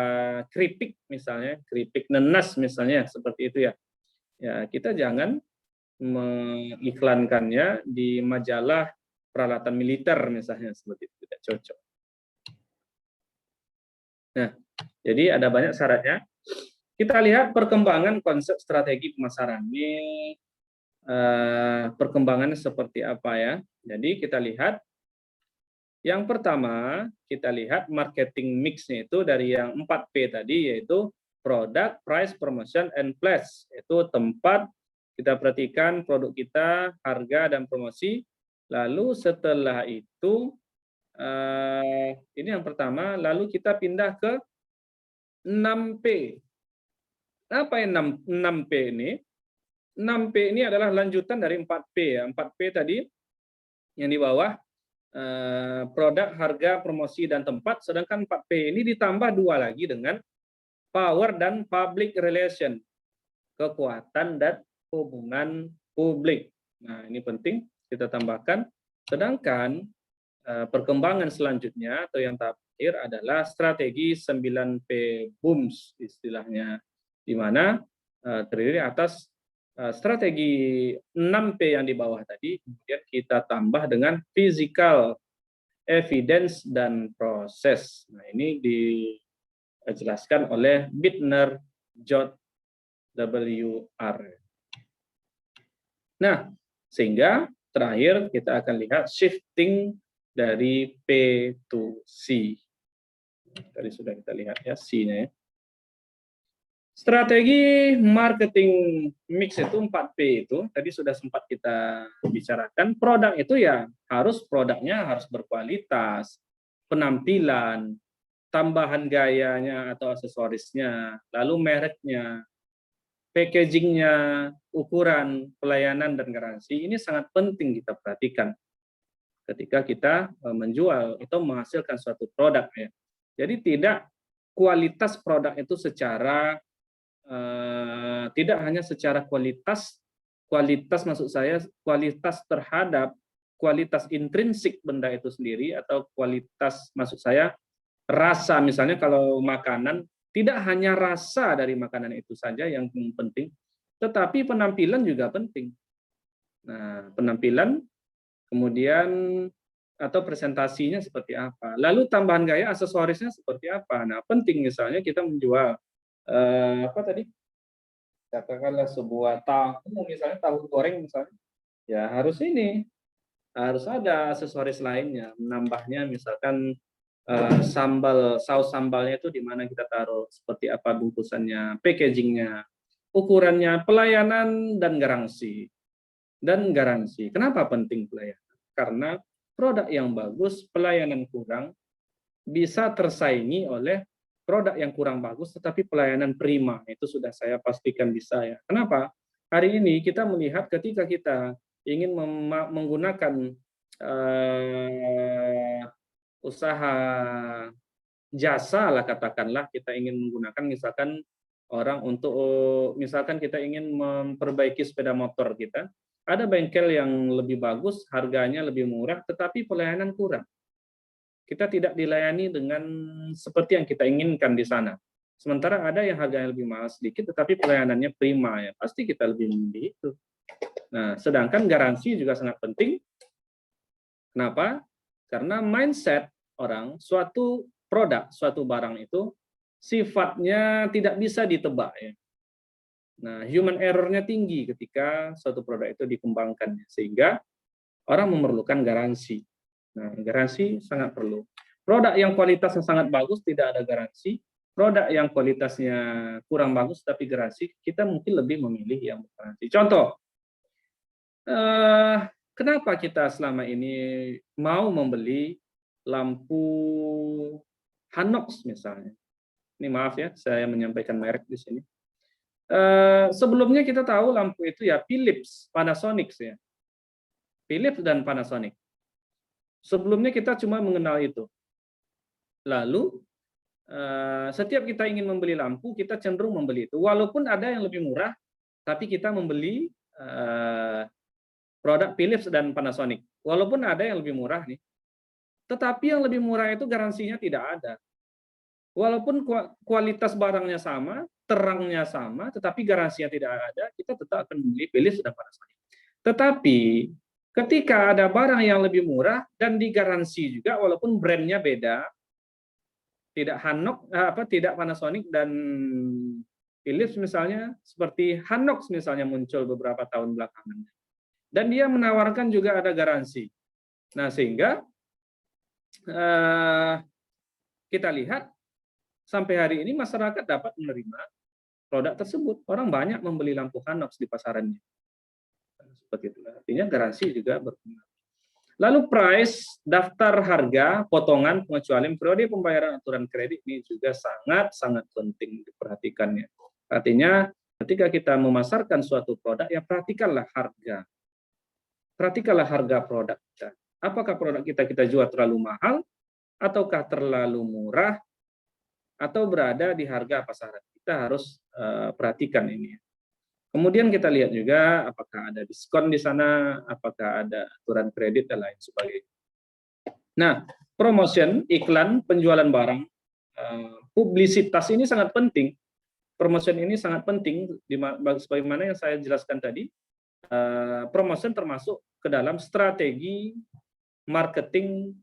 keripik misalnya, keripik nenas misalnya, seperti itu ya. Ya, kita jangan mengiklankannya di majalah peralatan militer misalnya, seperti itu, tidak cocok. Nah, jadi ada banyak syaratnya. Kita lihat perkembangan konsep strategi pemasaran. Ini perkembangannya seperti apa ya. Jadi kita lihat, yang pertama kita lihat marketing mix-nya itu dari yang 4P tadi, yaitu product, price, promotion, and place. Itu tempat, kita perhatikan produk kita, harga, dan promosi. Lalu setelah itu, ini yang pertama, lalu kita pindah ke 6P. Apa yang 6P ini? 6P ini adalah lanjutan dari 4P ya. 4P tadi yang di bawah, produk, harga, promosi, dan tempat. Sedangkan 4P ini ditambah 2 lagi dengan power dan public relation, kekuatan dan hubungan publik. Nah, ini penting kita tambahkan. Sedangkan perkembangan selanjutnya atau yang terakhir adalah strategi 9P BOOMS istilahnya, di mana terdiri atas strategi 6P yang di bawah tadi, kemudian kita tambah dengan physical, evidence, dan proses. Nah, ini dijelaskan oleh Bittner, George W.R. Nah, sehingga terakhir kita akan lihat shifting dari P to C. Tadi sudah kita lihat ya, C-nya ya. Strategi marketing mix itu 4P itu tadi sudah sempat kita bicarakan. Produk itu ya produknya harus berkualitas, penampilan, tambahan gayanya atau aksesorisnya, lalu mereknya, packagingnya, ukuran, pelayanan, dan garansi. Ini sangat penting kita perhatikan ketika kita menjual atau menghasilkan suatu produk ya. Jadi tidak kualitas produk itu tidak hanya secara kualitas maksud saya kualitas terhadap kualitas intrinsik benda itu sendiri, atau kualitas maksud saya rasa. Misalnya kalau makanan, tidak hanya rasa dari makanan itu saja yang penting, tetapi penampilan juga penting. Nah, penampilan, kemudian atau presentasinya seperti apa. Lalu tambahan gaya aksesorisnya seperti apa. Nah, penting misalnya kita menjual apa tadi? Katakanlah sebuah tahu, misalnya tahu goreng misalnya. Ya harus ini, harus ada aksesoris lainnya. Menambahnya misalkan sambal, saus sambalnya itu di mana kita taruh, seperti apa bungkusannya, packagingnya, ukurannya, pelayanan dan garansi. Dan garansi. Kenapa penting pelayanan? Karena produk yang bagus, pelayanan kurang, bisa tersaingi oleh produk yang kurang bagus, tetapi pelayanan prima. Itu sudah saya pastikan bisa ya. Kenapa? Hari ini kita melihat ketika kita ingin menggunakan usaha jasa lah katakanlah, kita ingin menggunakan misalkan orang untuk, misalkan kita ingin memperbaiki sepeda motor kita, ada bengkel yang lebih bagus, harganya lebih murah, tetapi pelayanan kurang. Kita tidak dilayani dengan seperti yang kita inginkan di sana. Sementara ada yang harganya lebih mahal sedikit, tetapi pelayanannya prima ya, pasti kita lebih memilih itu. Nah, sedangkan garansi juga sangat penting. Kenapa? Karena mindset orang, suatu produk, suatu barang itu sifatnya tidak bisa ditebak ya. Nah, human error-nya tinggi ketika suatu produk itu dikembangkan, sehingga orang memerlukan garansi. Nah, garansi sangat perlu. Produk yang kualitasnya sangat bagus tidak ada garansi. Produk yang kualitasnya kurang bagus tapi garansi, kita mungkin lebih memilih yang garansi. Contoh, kenapa kita selama ini mau membeli lampu Hanox misalnya? Ini maaf ya, saya menyampaikan merek di sini. Sebelumnya kita tahu lampu itu ya Philips, Panasonic ya. Philips dan Panasonic. Sebelumnya kita cuma mengenal itu. Lalu setiap kita ingin membeli lampu, kita cenderung membeli itu. Walaupun ada yang lebih murah, tapi kita membeli produk Philips dan Panasonic. Walaupun ada yang lebih murah nih, tetapi yang lebih murah itu garansinya tidak ada. Walaupun kualitas barangnya sama, terangnya sama, tetapi garansinya tidak ada, kita tetap akan membeli Philips dan Panasonic. Tetapi ketika ada barang yang lebih murah dan digaransi juga, walaupun brandnya beda, tidak tidak Panasonic dan Philips misalnya, seperti Hanox misalnya muncul beberapa tahun belakangan, dan dia menawarkan juga ada garansi. Nah, sehingga kita lihat sampai hari ini masyarakat dapat menerima produk tersebut. Orang banyak membeli lampu Hanox di pasarannya. Seperti itu. Artinya garansi juga berpengaruh. Lalu price, daftar harga, potongan, pengecualian, periode pembayaran aturan kredit ini juga sangat-sangat penting diperhatikannya. Artinya ketika kita memasarkan suatu produk, ya perhatikanlah harga. Perhatikanlah harga produk kita. Apakah produk kita jual terlalu mahal, ataukah terlalu murah, atau berada di harga pasaran. Kita harus perhatikan ini. Kemudian kita lihat juga apakah ada diskon di sana, apakah ada aturan kredit dan lain sebagainya. Nah, promotion, iklan, penjualan barang, publisitas ini sangat penting. Promotion ini sangat penting, sebagaimana yang saya jelaskan tadi. Promotion termasuk ke dalam strategi marketing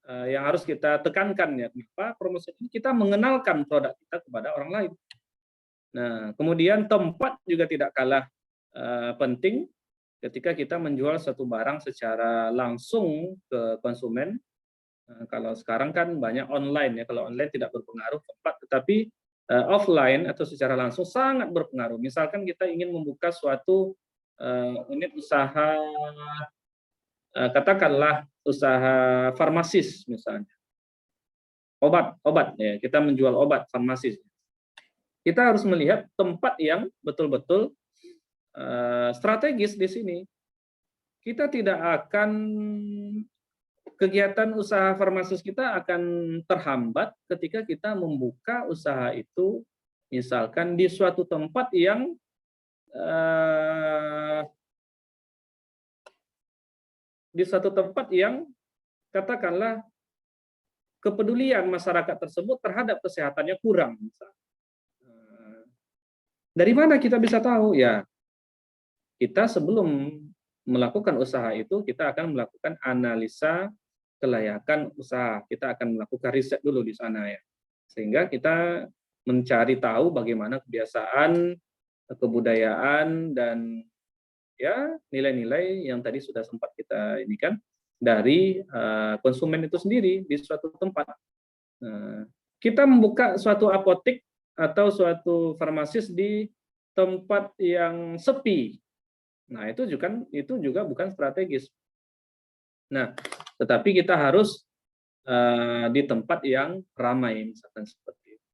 yang harus kita tekankan ya. Kenapa? Promosi ini kita mengenalkan produk kita kepada orang lain. Nah, kemudian tempat juga tidak kalah penting ketika kita menjual satu barang secara langsung ke konsumen. Kalau sekarang kan banyak online ya. Kalau online tidak berpengaruh tempat, tetapi offline atau secara langsung sangat berpengaruh. Misalkan kita ingin membuka suatu unit usaha, katakanlah usaha farmasis misalnya, obat ya, kita menjual obat farmasis, kita harus melihat tempat yang betul-betul strategis di sini. Kita tidak akan, kegiatan usaha farmasis kita akan terhambat ketika kita membuka usaha itu misalkan di suatu tempat yang katakanlah kepedulian masyarakat tersebut terhadap kesehatannya kurang. Dari mana kita bisa tahu? Ya, kita sebelum melakukan usaha itu, kita akan melakukan analisa kelayakan usaha. Kita akan melakukan riset dulu di sana ya. Sehingga kita mencari tahu bagaimana kebiasaan, kebudayaan, dan ya nilai-nilai yang tadi sudah sempat kita ini kan dari konsumen itu sendiri di suatu tempat. Kita membuka suatu apotek atau suatu farmasis di tempat yang sepi. Nah, itu juga bukan strategis. Nah, tetapi kita harus di tempat yang ramai, misalkan seperti itu.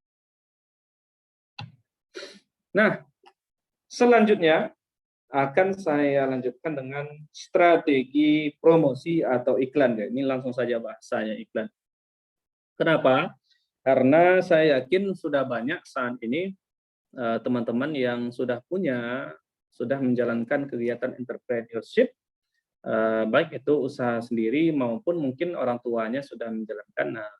Nah, selanjutnya akan saya lanjutkan dengan strategi promosi atau iklan. Ini langsung saja bahasanya iklan. Kenapa? Karena saya yakin sudah banyak saat ini teman-teman yang sudah menjalankan kegiatan entrepreneurship, baik itu usaha sendiri maupun mungkin orang tuanya sudah menjalankan. Nah,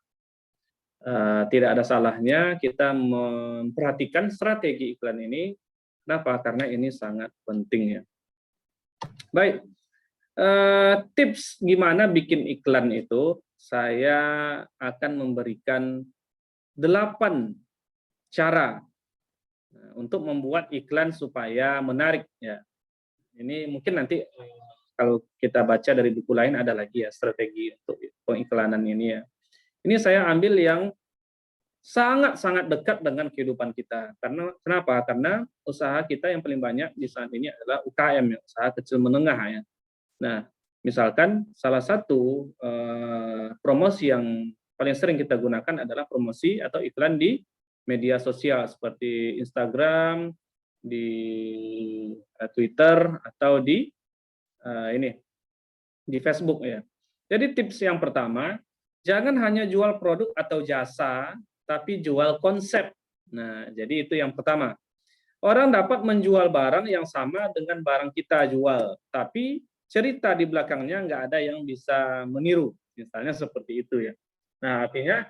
tidak ada salahnya kita memperhatikan strategi iklan ini. Kenapa? Karena ini sangat penting ya. Baik, tips gimana bikin iklan itu, saya akan memberikan 8 cara untuk membuat iklan supaya menarik ya. Ini mungkin nanti kalau kita baca dari buku lain ada lagi ya strategi untuk pengiklanan ini ya. Ini saya ambil yang sangat-sangat dekat dengan kehidupan kita. Kenapa? Karena usaha kita yang paling banyak di saat ini adalah UKM ya, usaha kecil menengah ya. Nah, misalkan salah satu promosi yang paling sering kita gunakan adalah promosi atau iklan di media sosial seperti Instagram, di Twitter atau di Facebook ya. Jadi tips yang pertama, jangan hanya jual produk atau jasa, tapi jual konsep. Nah, jadi itu yang pertama. Orang dapat menjual barang yang sama dengan barang kita jual, tapi cerita di belakangnya nggak ada yang bisa meniru. Misalnya seperti itu ya. Nah, artinya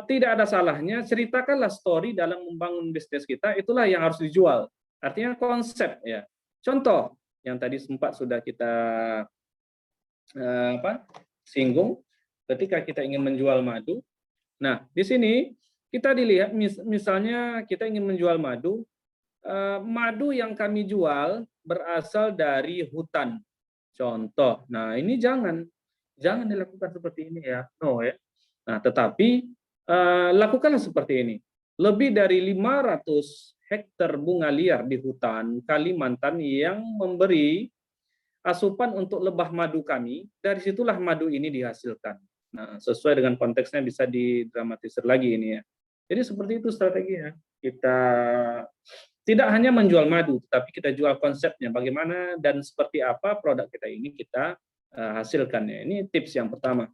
tidak ada salahnya ceritakanlah story dalam membangun bisnis kita, itulah yang harus dijual. Artinya konsep ya. Contoh yang tadi sempat sudah kita singgung ketika kita ingin menjual madu. Nah, di sini kita dilihat misalnya kita ingin menjual madu, madu yang kami jual berasal dari hutan. Contoh. Nah, ini jangan dilakukan seperti ini ya. No ya. Nah, tetapi lakukanlah seperti ini. Lebih dari 500 hektar bunga liar di hutan Kalimantan yang memberi asupan untuk lebah madu kami, dari situlah madu ini dihasilkan. Nah, sesuai dengan konteksnya bisa didramatisir lagi ini ya. Jadi seperti itu strateginya. Kita tidak hanya menjual madu, tapi kita jual konsepnya bagaimana dan seperti apa produk kita ini kita hasilkan ya. Ini tips yang pertama.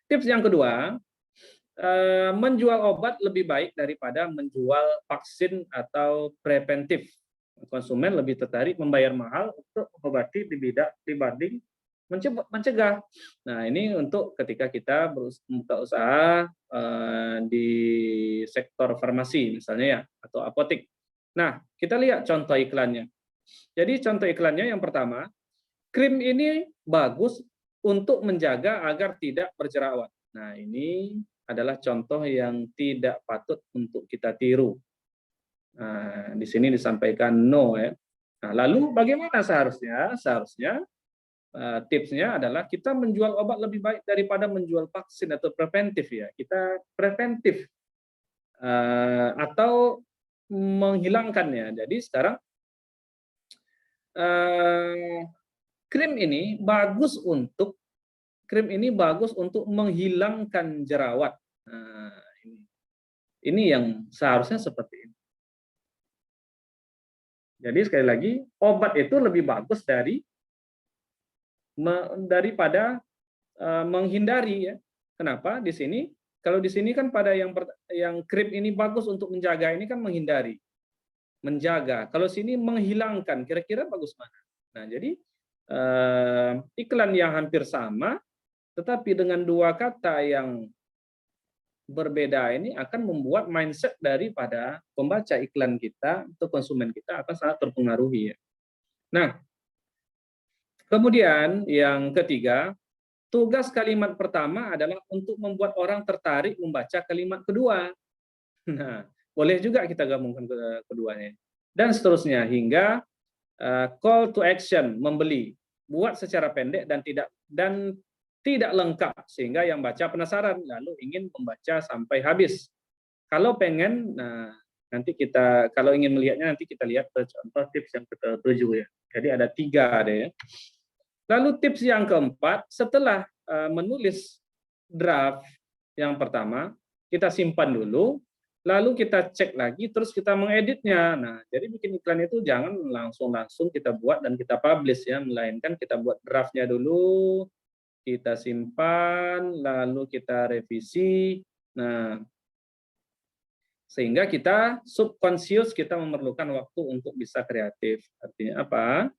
Tips yang kedua, menjual obat lebih baik daripada menjual vaksin atau preventif. Konsumen lebih tertarik membayar mahal untuk mengobati dibanding mencegah. Nah, ini untuk ketika kita membuka usaha di sektor farmasi misalnya ya, atau apotek. Nah, kita lihat contoh iklannya. Jadi contoh iklannya yang pertama, krim ini bagus untuk menjaga agar tidak berjerawat. Nah, ini adalah contoh yang tidak patut untuk kita tiru. Nah, di sini disampaikan no ya. Nah, lalu bagaimana seharusnya? Seharusnya tipsnya adalah kita menjual obat lebih baik daripada menjual vaksin atau preventif ya. Kita preventif atau menghilangkannya. Jadi sekarang krim ini bagus untuk menghilangkan jerawat. Nah, ini yang seharusnya seperti ini. Jadi sekali lagi obat itu lebih bagus daripada menghindari ya. Kenapa? Di sini kalau di sini kan pada yang krim ini bagus untuk menjaga, ini kan menghindari, menjaga. Kalau sini menghilangkan, kira-kira bagus mana? Nah, jadi iklan yang hampir sama, tetapi dengan dua kata yang berbeda ini akan membuat mindset daripada pembaca iklan kita atau konsumen kita akan sangat terpengaruhi ya. Nah, kemudian yang ketiga, tugas kalimat pertama adalah untuk membuat orang tertarik membaca kalimat kedua. Nah, boleh juga kita gabungkan keduanya. Dan seterusnya hingga call to action, membeli, buat secara pendek dan tidak lengkap sehingga yang baca penasaran lalu ingin membaca sampai habis. Kalau pengen, nah nanti kita kalau ingin melihatnya nanti kita lihat contoh tips yang ketujuh ya. Jadi ada 3 ada ya. Lalu tips yang keempat, setelah menulis draft yang pertama, kita simpan dulu, lalu kita cek lagi, terus kita mengeditnya. Nah, jadi bikin iklan itu jangan langsung kita buat dan kita publish ya, melainkan kita buat draftnya dulu, kita simpan, lalu kita revisi. Nah, sehingga kita subconscious kita memerlukan waktu untuk bisa kreatif. Artinya apa?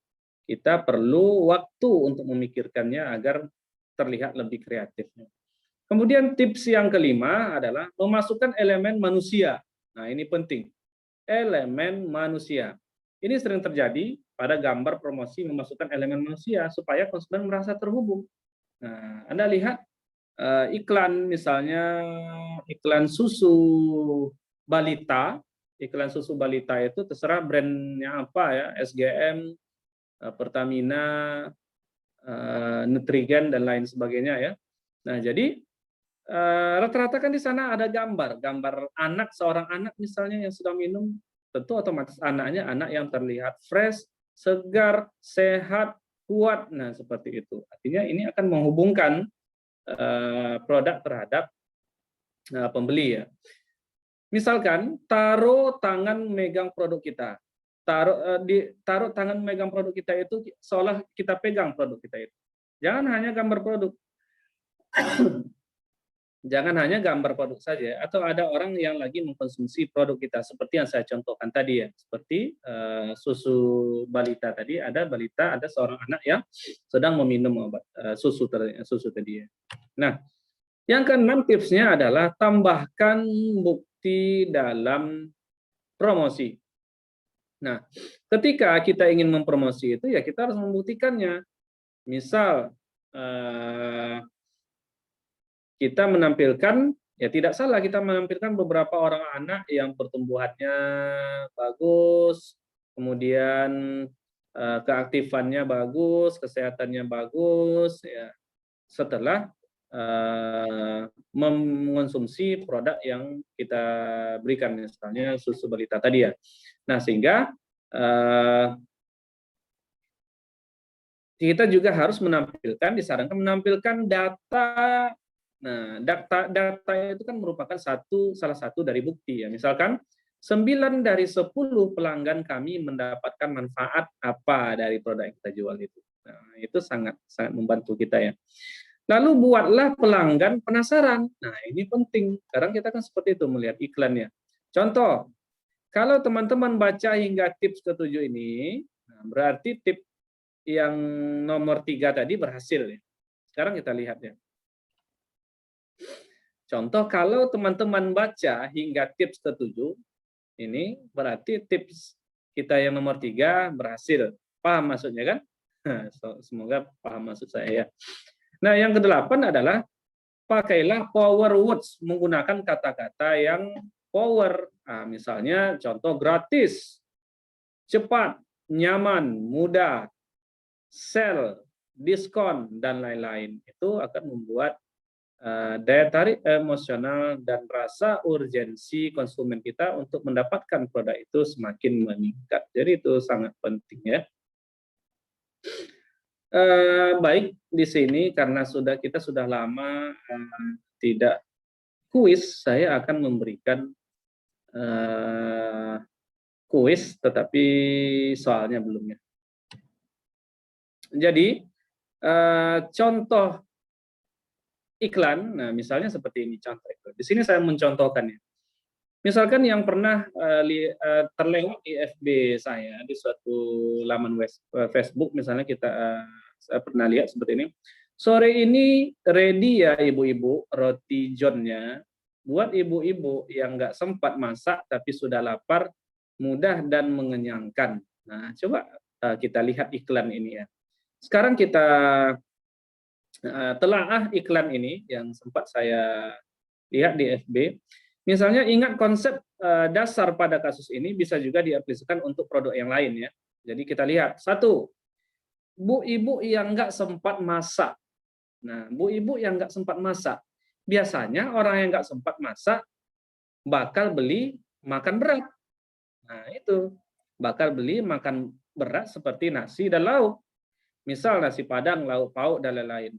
Kita perlu waktu untuk memikirkannya agar terlihat lebih kreatif. Kemudian tips yang kelima adalah memasukkan elemen manusia. Nah, ini penting. Elemen manusia. Ini sering terjadi pada gambar promosi memasukkan elemen manusia supaya konsumen merasa terhubung. Nah, Anda lihat iklan misalnya iklan susu balita, iklan susu balita itu terserah brandnya apa ya, SGM, Pertamina, Nutrigen dan lain sebagainya ya. Nah, jadi rata-rata kan di sana ada gambar anak, seorang anak misalnya yang sedang minum, tentu otomatis anaknya anak yang terlihat fresh, segar, sehat, kuat. Nah, seperti itu. Artinya ini akan menghubungkan produk terhadap pembeli ya. Misalkan taruh tangan megang produk kita. Taruh tangan megang produk kita itu seolah kita pegang produk kita itu. Jangan hanya gambar produk. Jangan hanya gambar produk saja, atau ada orang yang lagi mengkonsumsi produk kita seperti yang saya contohkan tadi ya, seperti susu balita tadi, ada seorang anak yang sedang meminum obat susu tadi ya. Nah, yang keenam tipsnya adalah tambahkan bukti dalam promosi. Nah, ketika kita ingin mempromosi itu ya kita harus membuktikannya. Misal kita menampilkan, ya tidak salah kita menampilkan beberapa orang anak yang pertumbuhannya bagus, kemudian keaktifannya bagus, kesehatannya bagus, ya, setelah mengonsumsi produk yang kita berikan, misalnya susu balita tadi ya. Nah, sehingga kita juga harus disarankan menampilkan data. Nah, data itu kan merupakan salah satu dari bukti ya. Misalkan 9 dari 10 pelanggan kami mendapatkan manfaat apa dari produk yang kita jual itu. Nah, itu sangat membantu kita ya. Lalu buatlah pelanggan penasaran. Nah, ini penting. Sekarang kita kan seperti itu melihat iklannya. Contoh, kalau teman-teman baca hingga tips ke-7 ini, nah berarti tips yang nomor 3 tadi berhasil ya. Sekarang kita lihat ya. Contoh, kalau teman-teman baca hingga tips ke-7, ini berarti tips kita yang nomor 3 berhasil. Paham maksudnya kan? Semoga paham maksud saya ya. Nah, yang ke-8 adalah pakailah power words, menggunakan kata-kata yang power. Nah, misalnya contoh gratis, cepat, nyaman, mudah, sell, diskon, dan lain-lain. Itu akan membuat daya tarik emosional dan rasa urgensi konsumen kita untuk mendapatkan produk itu semakin meningkat. Jadi itu sangat penting ya. Baik, di sini karena kita sudah lama tidak kuis, saya akan memberikan kuis, tetapi soalnya belum ya. Jadi contoh iklan, nah misalnya seperti ini contoh iklan. Di sini saya mencontohkannya. Misalkan yang pernah terlewat di FB saya di suatu laman Facebook, misalnya saya pernah lihat seperti ini. Sore ini ready ya ibu-ibu roti John-nya buat ibu-ibu yang nggak sempat masak tapi sudah lapar, mudah dan mengenyangkan. Nah, coba kita lihat iklan ini ya. Sekarang kita telaah iklan ini yang sempat saya lihat di FB. Misalnya ingat konsep dasar pada kasus ini bisa juga diaplikasikan untuk produk yang lain ya. Jadi kita lihat, satu, bu ibu yang nggak sempat masak. Nah, bu ibu yang nggak sempat masak, biasanya orang yang nggak sempat masak bakal beli makan berat. Nah, itu bakal beli makan berat seperti nasi dan lauk. Misal nasi Padang, lauk pauk, dan lain-lain.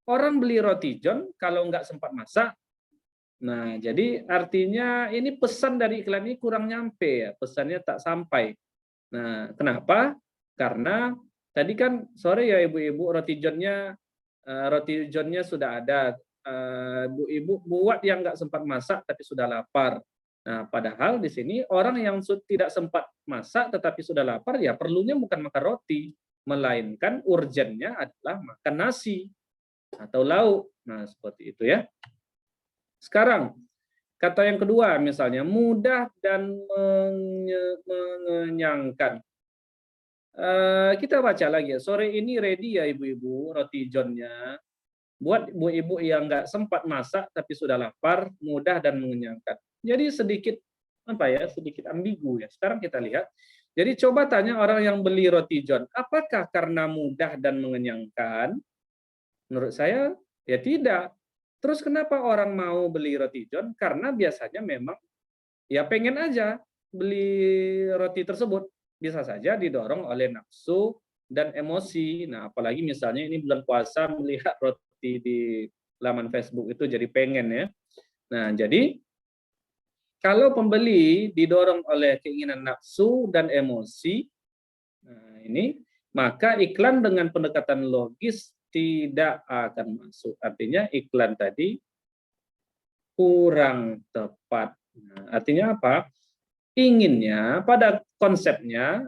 Orang beli roti john kalau nggak sempat masak. Nah, jadi artinya ini pesan dari iklan ini kurang nyampe ya, pesannya tak sampai. Nah, kenapa? Karena tadi kan sore ya ibu-ibu roti johnnya sudah ada. Ibu-ibu buat yang nggak sempat masak tapi sudah lapar. Nah, padahal di sini orang yang tidak sempat masak tetapi sudah lapar ya perlunya bukan makan roti, melainkan urgennya adalah makan nasi atau lauk. Nah, seperti itu ya. Sekarang, kata yang kedua misalnya mudah dan mengenyangkan. Kita baca lagi ya. Sore ini ready ya ibu-ibu roti johnnya. Buat ibu-ibu yang nggak sempat masak tapi sudah lapar, mudah dan mengenyangkan. Jadi sedikit sedikit ambigu ya. Sekarang kita lihat. Jadi coba tanya orang yang beli roti john, apakah karena mudah dan mengenyangkan? Menurut saya ya tidak. Terus kenapa orang mau beli roti john? Karena biasanya memang ya pengen aja beli roti tersebut. Bisa saja didorong oleh nafsu dan emosi. Nah, apalagi misalnya ini bulan puasa melihat roti di laman Facebook itu jadi pengen ya. Nah, jadi kalau pembeli didorong oleh keinginan nafsu dan emosi, nah ini maka iklan dengan pendekatan logis tidak akan masuk. Artinya iklan tadi kurang tepat. Nah, artinya apa? Inginnya pada konsepnya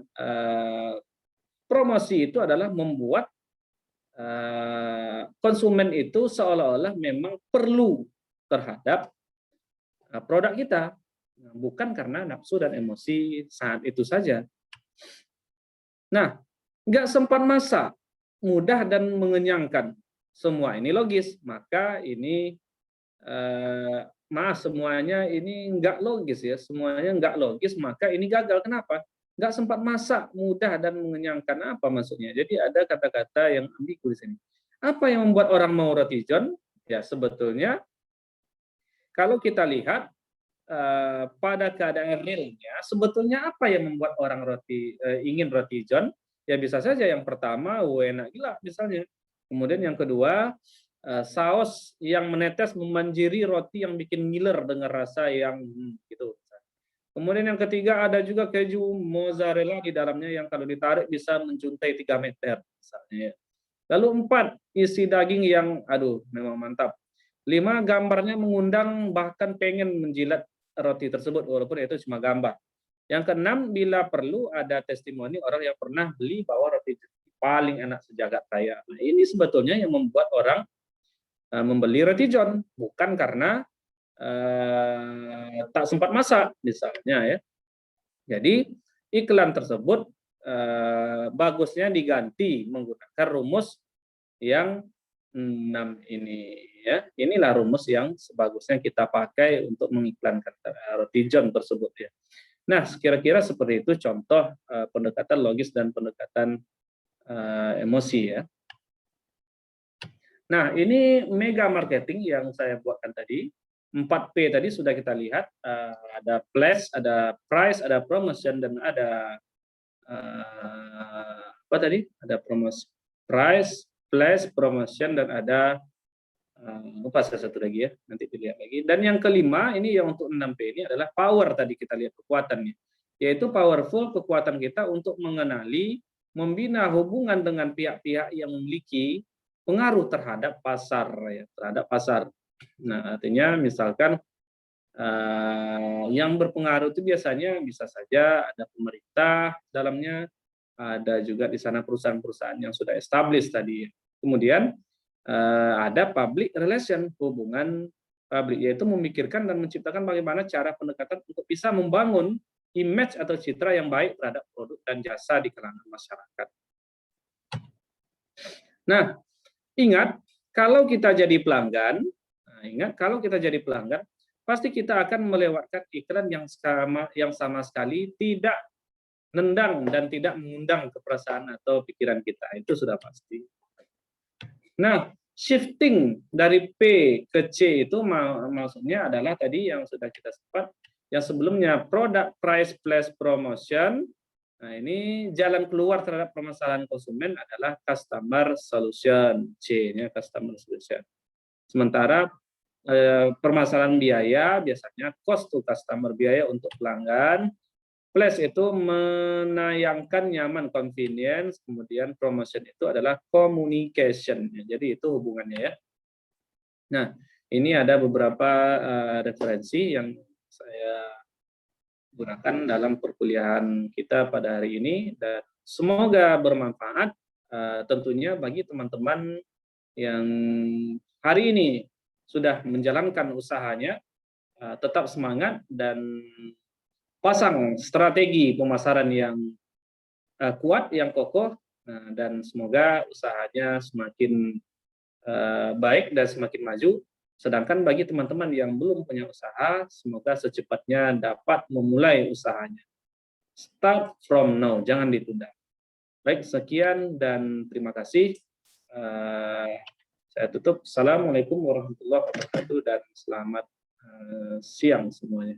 promosi itu adalah membuat konsumen itu seolah-olah memang perlu terhadap produk kita, bukan karena nafsu dan emosi saat itu saja. Nah, nggak sempat masak, mudah dan mengenyangkan. Semua ini logis, maka ini semuanya ini nggak logis ya, semuanya nggak logis, maka ini gagal. Kenapa? Nggak sempat masak, mudah dan mengenyangkan, apa maksudnya? Jadi ada kata-kata yang ambigu di sini. Apa yang membuat orang mau roti john? Ya sebetulnya kalau kita lihat pada keadaan realnya, sebetulnya apa yang membuat orang ingin roti john? Ya bisa saja yang pertama, enak gila misalnya. Kemudian yang kedua, saus yang menetes memanjiri roti yang bikin ngiler dengan rasa yang gitu. Kemudian yang ketiga ada juga keju mozzarella di dalamnya yang kalau ditarik bisa menjuntai 3 meter misalnya. Lalu 4, isi daging yang aduh memang mantap. 5, gambarnya mengundang bahkan pengen menjilat roti tersebut walaupun itu cuma gambar. Yang keenam, bila perlu ada testimoni orang yang pernah beli bahwa roti paling enak sejagat raya. Nah, ini sebetulnya yang membuat orang membeli roti john, bukan karena tak sempat masak misalnya ya. Jadi iklan tersebut bagusnya diganti menggunakan rumus yang 6 ini ya. Inilah rumus yang sebagusnya kita pakai untuk mengiklankan roti john tersebut ya. Nah, kira-kira seperti itu contoh pendekatan logis dan pendekatan emosi ya. Nah, ini mega marketing yang saya buatkan tadi. 4P tadi sudah kita lihat, ada place, ada price, ada promotion, dan ada apa tadi? Ada promosi, price, place, promotion, dan ada lupa satu lagi ya, nanti dilihat lagi. Dan yang kelima, ini yang untuk 6P ini adalah power tadi kita lihat kekuatannya. Yaitu powerful, kekuatan kita untuk mengenali, membina hubungan dengan pihak-pihak yang memiliki pengaruh terhadap pasar ya, terhadap pasar. Nah, artinya misalkan yang berpengaruh itu biasanya bisa saja ada pemerintah dalamnya, ada juga di sana perusahaan-perusahaan yang sudah established tadi. Kemudian ada public relation, hubungan publik, yaitu memikirkan dan menciptakan bagaimana cara pendekatan untuk bisa membangun image atau citra yang baik terhadap produk dan jasa di kalangan masyarakat. Nah, ingat kalau kita jadi pelanggan, pasti kita akan melewatkan iklan yang sama sekali tidak nendang dan tidak mengundang keperasaan atau pikiran kita. Itu sudah pasti. Nah, shifting dari P ke C itu maksudnya adalah tadi yang sudah kita sempat, yang sebelumnya product price place promotion. Nah, ini jalan keluar terhadap permasalahan konsumen adalah customer solution, C-nya customer solution. Sementara permasalahan biaya biasanya cost to customer, biaya untuk pelanggan. Place itu menayangkan nyaman, convenience, kemudian promotion itu adalah communication. Jadi itu hubungannya ya. Nah, ini ada beberapa referensi yang saya gunakan dalam perkuliahan kita pada hari ini, dan semoga bermanfaat tentunya bagi teman-teman yang hari ini sudah menjalankan usahanya. Tetap semangat dan pasang strategi pemasaran yang kuat, yang kokoh, dan semoga usahanya semakin baik dan semakin maju. Sedangkan bagi teman-teman yang belum punya usaha, semoga secepatnya dapat memulai usahanya. Start from now, jangan ditunda. Baik, sekian dan terima kasih. Saya tutup. Assalamualaikum warahmatullahi wabarakatuh dan selamat siang semuanya.